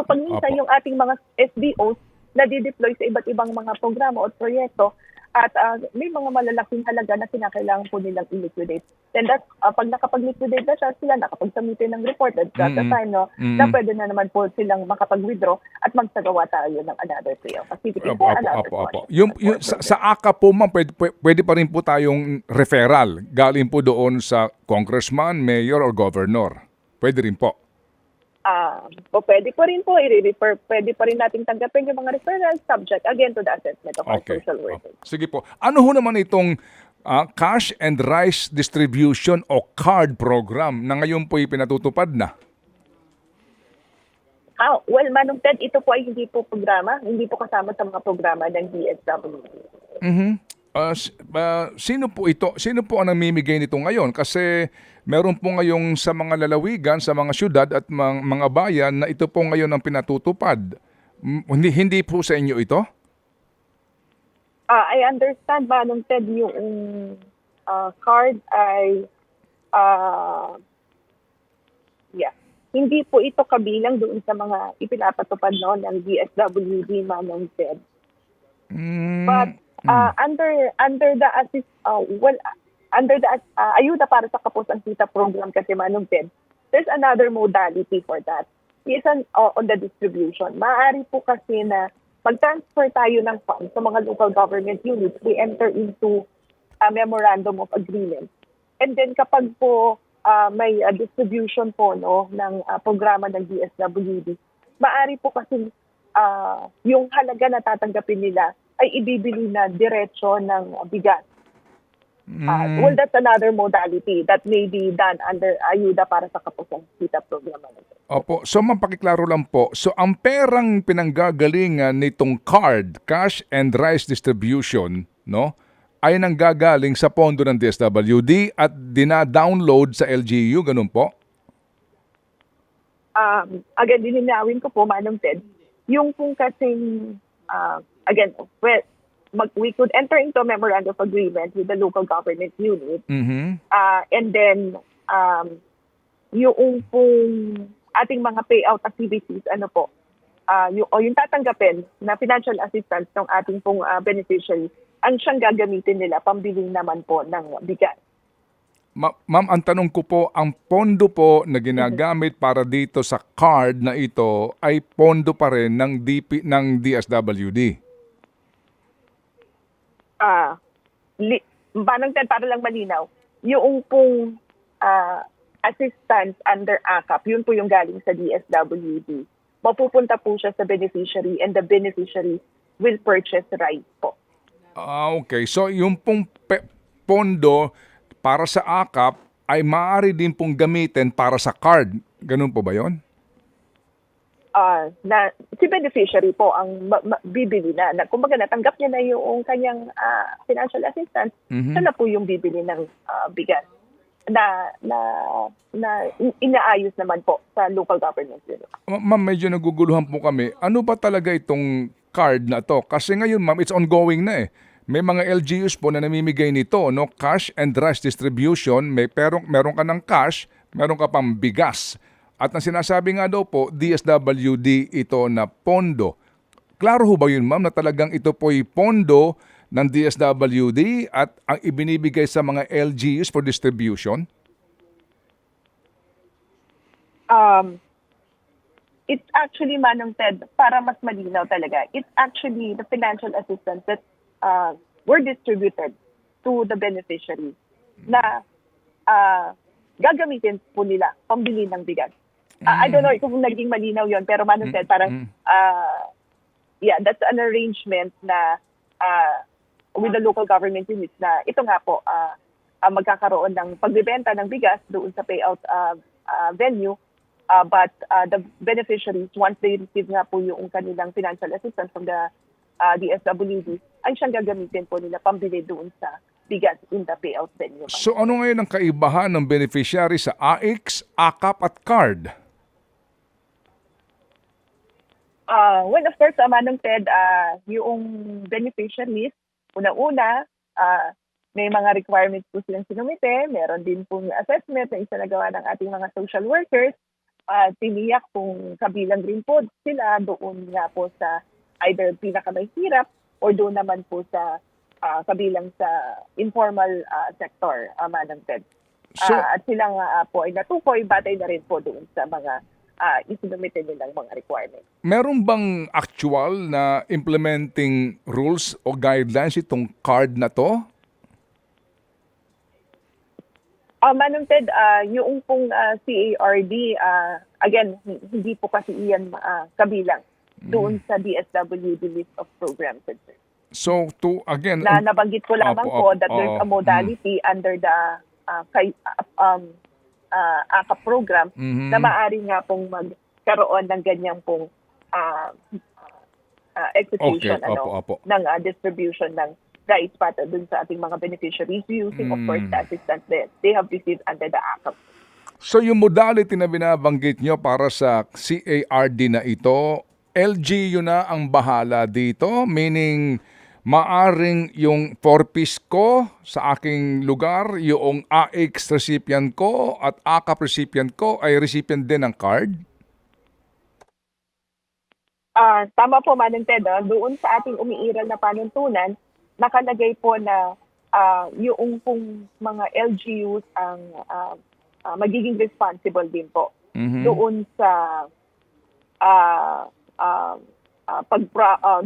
pag minsan yung ating mga SDOs na di-deploy sa iba't ibang mga programa o proyekto at may mga malalaking halaga na kinakailangan po nilang i-liquidate. Then that's, pag nakapag-liquidate na siya, sila nakapag-submitin ng report at that time, no, na pwede na naman po silang makapag-withdraw at magsagawa tayo ng another payout activity. Sa AKAP po, ma'am, pwede pa rin po tayong referral galing po doon sa congressman, mayor, or governor. Pwede rin po. Pwede pa rin po i-refer, pwede pa rin nating tanggapin yung mga referrals subject again to the assessment of our social workers. Sige po. Ano ho naman itong cash and rice distribution o card program na ngayon po ipinatutupad na? Well, Manong Ted, ito po ay hindi po programa, hindi po kasama sa mga programa ng DSWD. Sino po ito? Sino po ang namimigay nito ngayon? Kasi meron po ngayong sa mga lalawigan, sa mga syudad at mga bayan na ito po ngayon ang pinatutupad. Hindi po sa inyo ito? I understand, Manong Ted, yung card ay hindi po ito kabilang doon sa mga ipinapatupad noon ng DSWD, Manong Ted. But under the ayuda para sa Kapusan Kita program kasi, Manong Ted, there's another modality for that. Isang on the distribution. Maaari po kasi na mag-transfer tayo ng funds sa mga local government units. We enter into memorandum of agreement. And then kapag po may distribution po no ng programa ng DSWD, maari po kasi yung halaga na tatanggapin nila ay ibibili na diretso ng bigas. Well, that's another modality that may be done under ayuda para sa kapusang kita programa. Opo. So mapakiklaro lang po. So ang perang pinanggagalingan nitong card, cash and rice distribution, no, ay nanggagaling sa pondo ng DSWD at dina-download sa LGU, ganun po? Again, dininawin ko po, Manong Ted, yung kung kasing, again, well, we could enter into a memorandum of agreement with the local government unit. And then, yung pong ating mga payout activities, yung tatanggapin na financial assistance ng ating pong beneficiary, ang siyang gagamitin nila pambili naman po ng bigas. Ma'am, ang tanong ko po, ang pondo po na ginagamit para dito sa card na ito ay pondo pa rin ng DSWD? Manong Ted, para lang malinaw, yung pong assistance under AKAP, yun po yung galing sa DSWD. Mapupunta po siya sa beneficiary and the beneficiary will purchase rice po. Okay. So yung pong pondo para sa AKAP ay maaari din pong gamitin para sa card. Ganun po ba yun? Na si beneficiary po ang bibili na kumbaga natanggap niya na yung kanyang financial assistance, siya na po yung bibili ng bigas na inaayos naman po sa local government. Ma'am, medyo naguguluhan po kami. Ano ba talaga itong card na to? Kasi ngayon, ma'am, it's ongoing na eh. May mga LGUs po na namimigay nito, no? Cash and rice distribution. Meron ka ng cash, meron ka pang bigas. At ang sinasabi nga daw po, DSWD ito na pondo. Klaro ho ba yun, ma'am, na talagang ito po'y pondo ng DSWD at ang ibinibigay sa mga LGUs for distribution? It's actually, Manong Ted, para mas malinaw talaga, it's actually the financial assistance that were distributed to the beneficiary na gagamitin po nila pambili ng bigas. I don't know kung naging malinaw yon, pero Manong Ted, parang that's an arrangement na with the local government units na ito nga po magkakaroon ng pagbebenta ng bigas doon sa payout venue, but the beneficiaries, once they receive nga po yung kanilang financial assistance from the DSWD, ay siyang gagamitin po nila pambili doon sa bigas in the payout venue. So ano ngayon ang kaibahan ng beneficiary sa AIX, AKAP at card? Well, of course, Manong Ted, yung beneficiaries, una-una, may mga requirements po silang sinumite. Meron din pong assessment na isinagawa ng ating mga social workers. Tiniyak kung kabilang rin po sila doon nga po sa either pinakamahirap or doon naman po sa kabilang sa informal sector, Manong Ted. At sila nga po ay natukoy, batay na rin po doon sa mga isinumite nilang mga requirements. Meron bang actual na implementing rules o guidelines itong card na to? Manong Ted, yung pong CARD, again, hindi po kasi iyan kabilang doon sa DSWD list of programs. So, again... Na nabanggit ko lamang po that there's a modality under the AKAP program na maaari nga pong magkaroon ng ganyang pong execution ng distribution ng rice para dun sa ating mga beneficiaries using, of course, the assistance that they have received under the AKAP. So yung modality na binabanggit nyo para sa CARD na ito, LGU na ang bahala dito? Meaning, maaring yung 4-piece ko sa aking lugar, yung AX recipient ko at AKAP recipient ko ay recipient din ng card? Tama po, Manong Ted. Doon sa ating umiiral na panuntunan, nakalagay po na yung pong mga LGUs ang magiging responsible din po doon sa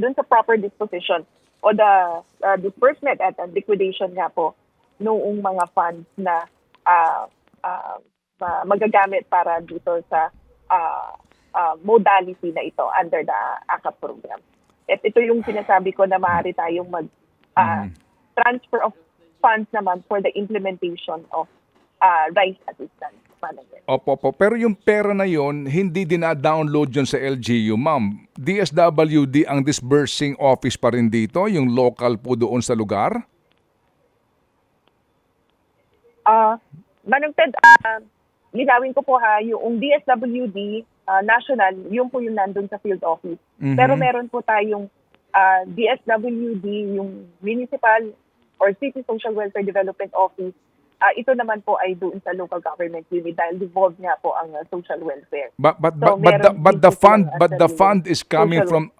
doon sa proper disposition o the disbursement at liquidation nga po noong mga funds na ah, magagamit para dito sa modality na ito under the AKAP program. At ito yung sinasabi ko na maaari tayong transfer of funds naman for the implementation of rice assistance management. Opo. Pero yung pera na yon hindi dina-download yun sa LGU, ma'am. DSWD ang disbursing office pa rin dito, yung local po doon sa lugar? Manong Ted, linawin ko po yung DSWD national, yung po yung nandun sa field office. Pero meron po tayong DSWD, yung municipal or city social welfare development office. Ito naman po ay doon sa local government unit dahil devolved nga po ang social welfare. But the fund is coming from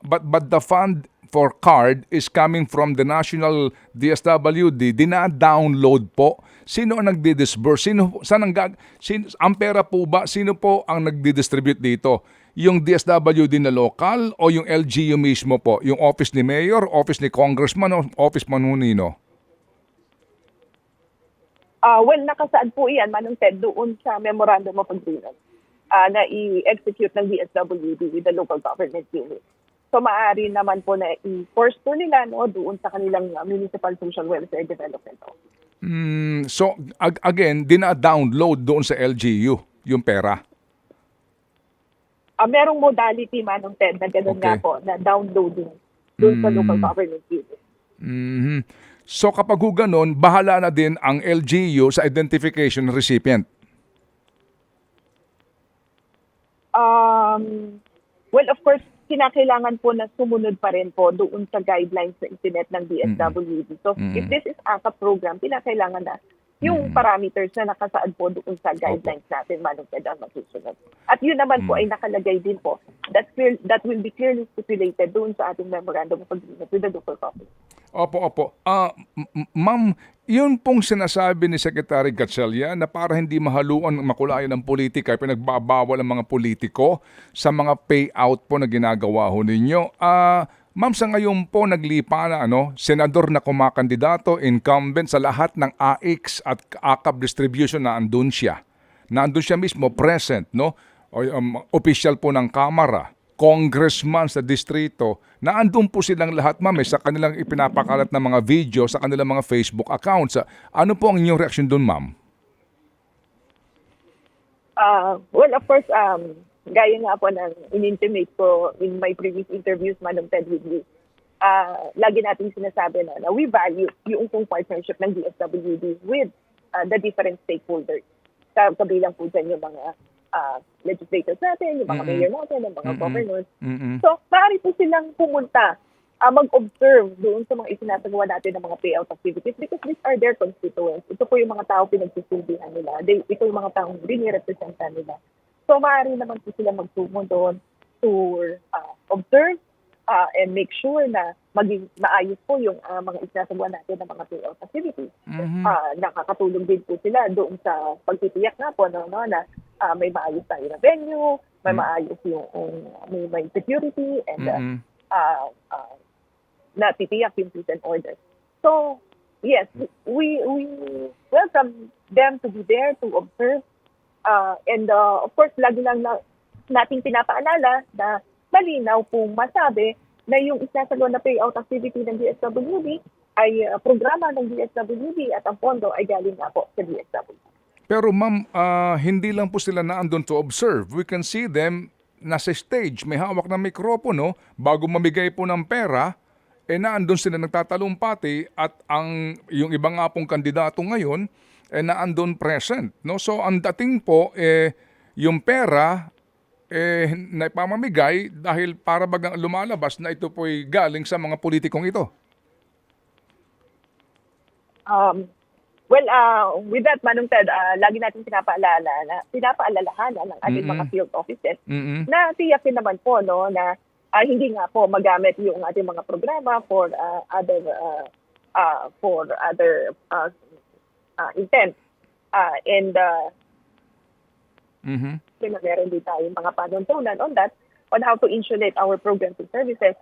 the fund for card is coming from the national DSWD. Dina-download po. Sino ang nagdi-disburse? Ang pera po ba? Sino po ang nagdi-distribute dito? Yung DSWD na local o yung LGU mismo po? Yung office ni mayor, office ni congressman o office manunino? Well, nakasaad po iyan, Manong Ted, doon sa Memorandum of Agreement na i-execute ng DSWD with the local government unit. So, maaari naman po na i-force po nila doon sa kanilang municipal social welfare development office. So, again, dina-download doon sa LGU yung pera? Merong modality, Manong Ted, na gano'n nga po, na downloading doon sa local government unit. So kapag ganon, bahala na din ang LGU sa identification ng recipient? Well, of course, kinakailangan po na sumunod pa rin po doon sa guidelines na isinet ng DSWD. So, if this is AKAP program, kinakailangan na yung parameters na nakasaad po doon sa guidelines natin, Manong Ted, ang masusunod. At yun naman po ay nakalagay din po that will be clearly stipulated doon sa ating memorandum of agreement with the local government. Opo. Ma'am, yun pong sinasabi ni Secretary Gatchalian na para hindi mahaluan makulayan ng politika, pinagbabawal ang mga politiko sa mga payout po na ginagawa ho ninyo. Ma'am, sa ngayon po naglipa na senador na kumakandidato, incumbent sa lahat ng AIX at AKAP distribution na andun siya. Nandun siya mismo, present, official po ng Kamara, congressman sa distrito, na andun po silang lahat, ma'am, sa kanilang ipinapakalat na mga video, sa kanilang mga Facebook accounts. Ano po ang inyong reaction dun, ma'am? Well, of course, gaya nga po ng in-intimate ko in my previous interviews, Madam Ted, with you, lagi natin sinasabi na we value yung partnership ng DSWD with the different stakeholders. Kabilang po dyan yung mga legislators natin, yung mga mayor natin, yung mga governors. So, maaari po silang pumunta, mag-observe doon sa mga isinasagawa natin ng mga payout activities because these are their constituents. Ito po yung mga tao pinagsisilbihan nila. Ito yung mga taong binirepresentan nila. So, maaari naman po sila magtungo doon to observe and make sure na maging maayos po yung mga isinasagawa natin ng mga payout activities. Nakakatulong din po sila doon sa pagtitiyak nga po na may maayos tayo na venue, may maayos yung may security and natitiyak yung peace and order. So, yes, we welcome them to be there to observe and of course, lagi lang nating pinapaalala na malinaw pong masabi na yung isasagawa na payout activity ng DSWD ay programa ng DSWD at ang pondo ay galing nga po sa DSWD. Pero ma'am, hindi lang po sila naandun to observe. We can see them nasa stage, may hawak na mikropono, bago mamigay po ng pera, naandun sila nagtatalumpati at yung iba nga pong kandidato ngayon, naandun present. So ang dating po, yung pera, na ipamamigay dahil para bagang lumalabas na ito po'y galing sa mga politikong ito. Well, with that, Manong Ted, lagi natin pinapaalalahanan ng ating mga field offices na tiyakin naman po na hindi nga po magamit yung ating mga programa for other intent. Meron din tayong mga panuntunan on that, on how to insulate our programs and services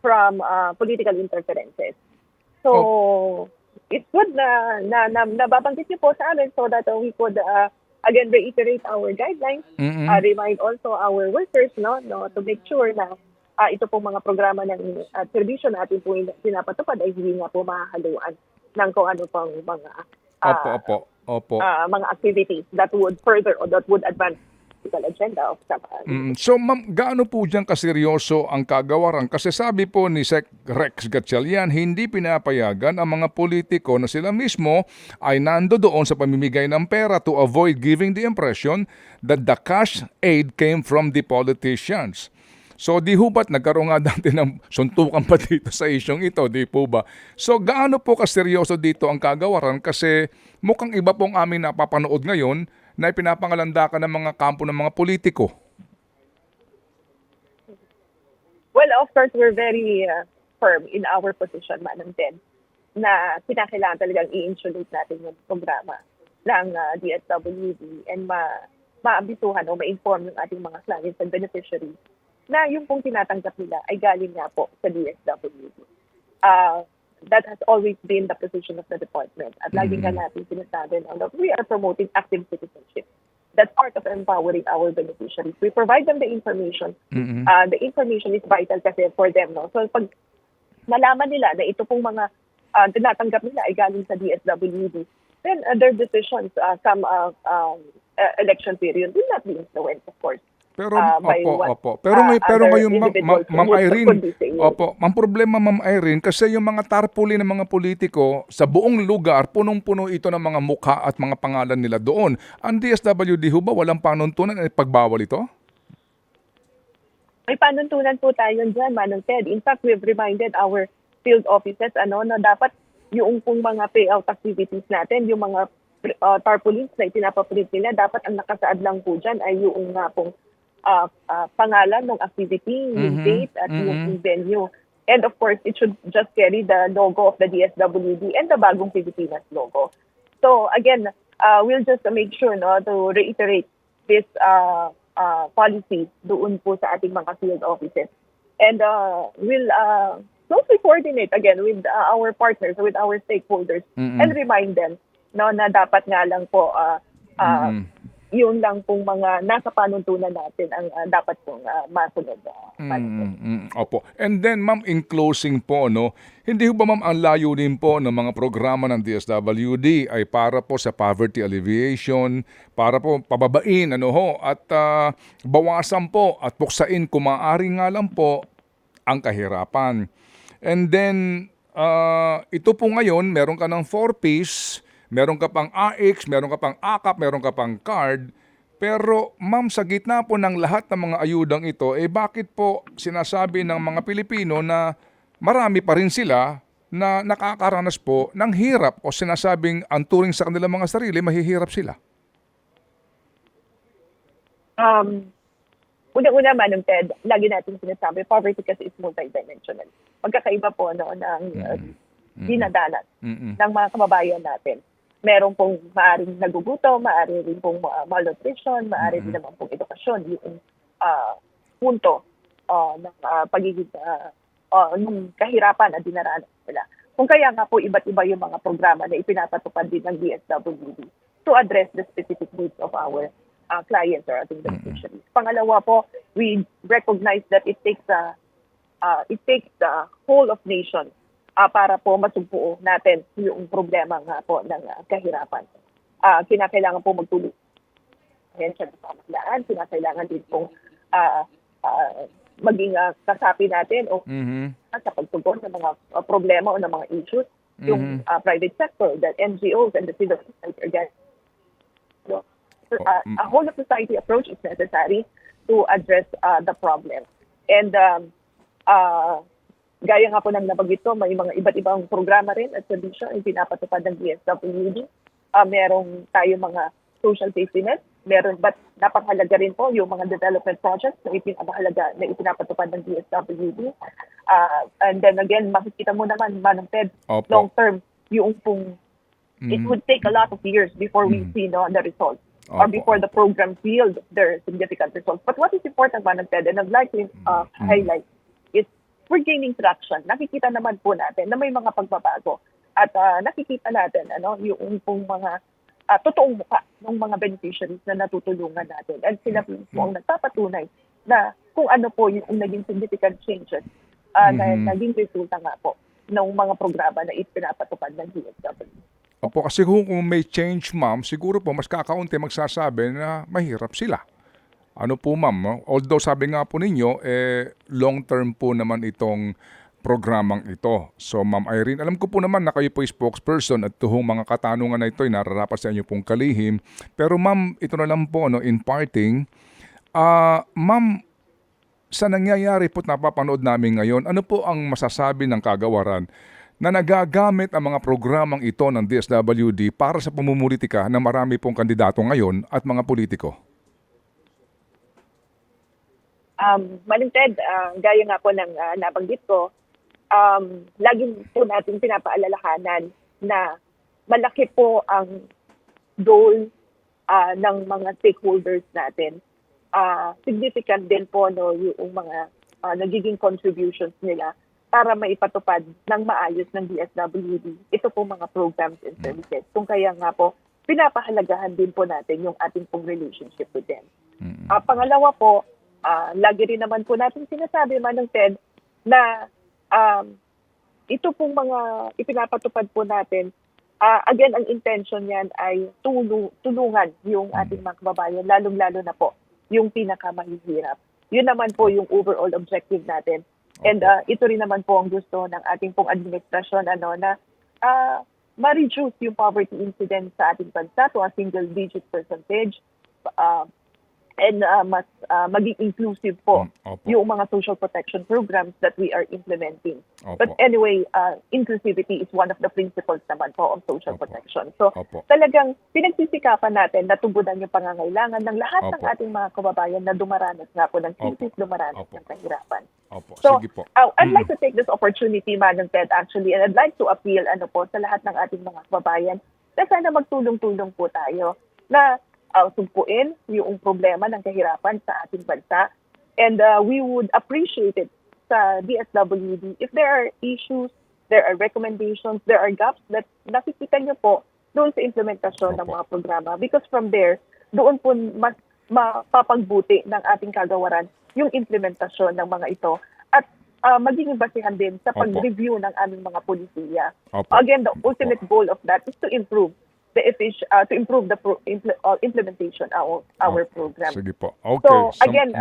from political interferences. So, it's good na nababanggit niyo po sa amin so that we could again reiterate our guidelines, remind also our workers no to make sure na ito pong mga programa ng serbisyo natin po pinapatupad ay hindi nga po mahahaluan ng kung ano pang mga Opo. mga activities that would further or that would advance the agenda of Samahan. So ma'am, gaano po dyan kaseryoso ang kagawaran? Kasi sabi po ni Sec. Rex Gatchalian, hindi pinapayagan ang mga politiko na sila mismo ay nando doon sa pamimigay ng pera to avoid giving the impression that the cash aid came from the politicians. So di ho ba't nagkaroon nga dati ng suntukan pa dito sa isyong ito, di po ba? So gaano po kaseryoso dito ang kagawaran kasi mukhang iba pong aming napapanood ngayon na ipinapangalandakan ng mga kampo ng mga politiko. Well, of course, we're very firm in our position, Manang Ted, na kinakailangan talagang i-insulate natin yung programa ng DSWD and maabisuhan o ma-inform yung ating mga clients and beneficiaries na yung pong tinatanggap nila ay galing nga po sa DSWD. That has always been the position of the department. At lagi nga natin sinasabi na we are promoting active citizenship. That's part of empowering our beneficiaries. We provide them the information. The information is vital kasi for them. No? So pag nalaman nila na ito pong mga tinatanggap nila ay galing sa DSWD, then their decisions come election period will not be influenced, of course. Pero pero ngayon Ma'am Irene, ang problema Ma'am Irene kasi yung mga tarpaulin ng mga politiko sa buong lugar punong-puno ito ng mga mukha at mga pangalan nila doon. Ang DSWD ho ba walang panuntunan at pagbawal ito? May panuntunan po tayo diyan, Manong Ted. In fact, we've reminded our field offices na dapat yung pong mga payout activities natin, yung mga tarpaulins na itinapaprint nila, dapat ang nakasaad lang po diyan ay yung nga pong pangalan ng activity, yung date at yung venue. And of course, it should just carry the logo of the DSWD and the Bagong Pilipinas logo. So again, we'll just make sure to reiterate this policy doon po sa ating mga field offices. And we'll closely coordinate again with our partners, with our stakeholders, and remind them na dapat nga lang po yun lang pong mga nasa panuntunan natin ang dapat pong masunod. Opo. And then ma'am, in closing po, hindi ba ma'am ang layunin po ng mga programa ng DSWD ay para po sa poverty alleviation, para po pababain at bawasan po at puksain kung maaari nga lang po ang kahirapan. And then ito po ngayon, meron ka ng 4Ps, meron ka pang AX, meron ka pang AKAP, meron ka pang card. Pero ma'am, sa gitna po ng lahat ng mga ayudang ito, bakit po sinasabi ng mga Pilipino na marami pa rin sila na nakakaranas po ng hirap o sinasabing ang turing sa kanilang mga sarili, mahihirap sila? Una-una, Manong Ted, lagi natin sinasabi, poverty kasi is multidimensional. Magkakaiba po ng dinadanas ng mga kababayan natin. Meron pong maaaring nagugutom, maaari rin pong malnutrition, maaari rin naman pong edukasyon, yung punto ng pagiging ng kahirapan na dinaranas nila. Kung kaya nga po iba't iba yung mga programa na ipinapatupad din ng DSWD to address the specific needs of our clients or ating beneficiaries. Pangalawa po, we recognize that it takes the whole of nation para po masugpuo natin yung problema nga po ng kahirapan. Kinakailangan po magtulong sa pamahalaan, kinakailangan din pong maging kasapi natin o sa pagtugon ng mga problema o ng mga issues, yung private sector, the NGOs and the civil society again. So, a whole of society approach is necessary to address the problem. And gaya nga po ng nabanggit ko, may mga iba't ibang programa rin at serbisyo ang pinapatupad ng DSWD. Merong tayo mga social safety net, but napakahalaga rin po yung mga development projects na ipinapatupad ng DSWD. And then again, makikita mo naman, Manong Ted, long term, yung pong, it would take a lot of years before we see the results. Or before the programs yield their significant results. But what is important, Manong Ted, and I'd like to highlight, is we're gaining traction. Nakikita naman po natin na may mga pagbabago. At nakikita natin yung pong mga totoong mukha ng mga beneficiaries na natutulungan natin. And sila po ang nagpapatunay na kung ano po yung naging significant changes na naging resulta nga po ng mga programa na ipinapatupad ng DSWD. Opo, kasi kung may change, ma'am, siguro po mas kakaunti magsasabi na mahirap sila. Ano po, ma'am? No? Although sabi nga po ninyo, long term po naman itong programang ito. So, Ma'am Irene, alam ko po naman na kayo po ay spokesperson at tuhong mga katanungan na ito ay nararapat sa inyo pong kalihim. Pero ma'am, ito na lang po, in parting, ma'am, sa nangyayari po at napapanood namin ngayon, ano po ang masasabi ng kagawaran na nagagamit ang mga programang ito ng DSWD para sa pamumulitika ng marami pong kandidato ngayon at mga politiko? Maling Ted, gaya nga po ng nabanggit ko, lagi po natin pinapaalalahanan na malaki po ang goal ng mga stakeholders natin. Significant din po yung mga nagiging contributions nila para maipatupad ng maayos ng DSWD. Ito po mga programs and services. Kung kaya nga po, pinapahalagahan din po natin yung ating pong relationship with them. Pangalawa po, lagi rin naman po natin sinasabi, Manong Ted, na ito pong mga ipinapatupad po natin, again, ang intention yan ay tulungan yung ating mga kababayan, lalong-lalo na po yung pinakamahihirap. Yun naman po yung overall objective natin. And ito rin naman po ang gusto ng ating pong administrasyon na ma-reduce yung poverty incidence sa ating bansa to a single-digit percentage. And mas maging inclusive po yung mga social protection programs that we are implementing. But anyway, inclusivity is one of the principles naman po of social protection. So talagang pinagsisikapan natin na tugunan yung pangangailangan ng lahat ng ating mga kababayan na dumaranas nga po ng krisis, dumaranas ng kahirapan. So I'd like to take this opportunity, Madam Ted, actually, and I'd like to appeal sa lahat ng ating mga kababayan na sana magtulong-tulong po tayo na sumpuin yung problema ng kahirapan sa ating bansa. And we would appreciate it sa DSWD if there are issues, there are recommendations, there are gaps that nakikita nyo po doon sa implementasyon ng mga programa. Because from there, doon po mas mapapagbuti ng ating kagawaran yung implementasyon ng mga ito at magiging basihan din sa pag-review ng aming mga polisiya. Again, the ultimate goal of that is to improve the implementation of our program. Sige po. Okay. So again,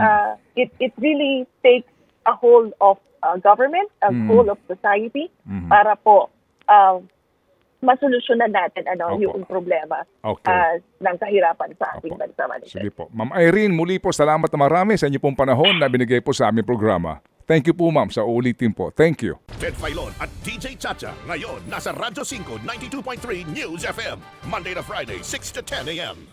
it really takes a whole of government, a whole of society para po masolusyonan natin yung problema ng kahirapan sa ating bansa. Sige po. Ma'am Irene, muli po salamat na marami sa inyo pong panahon na binigay po sa aming programa. Thank you po, ma'am, sa ulitin po. Thank you. Ted Filon at DJ Chacha. Ngayon, nasa Radyo 5, 92.3 News FM. Monday to Friday, 6 to 10 a.m.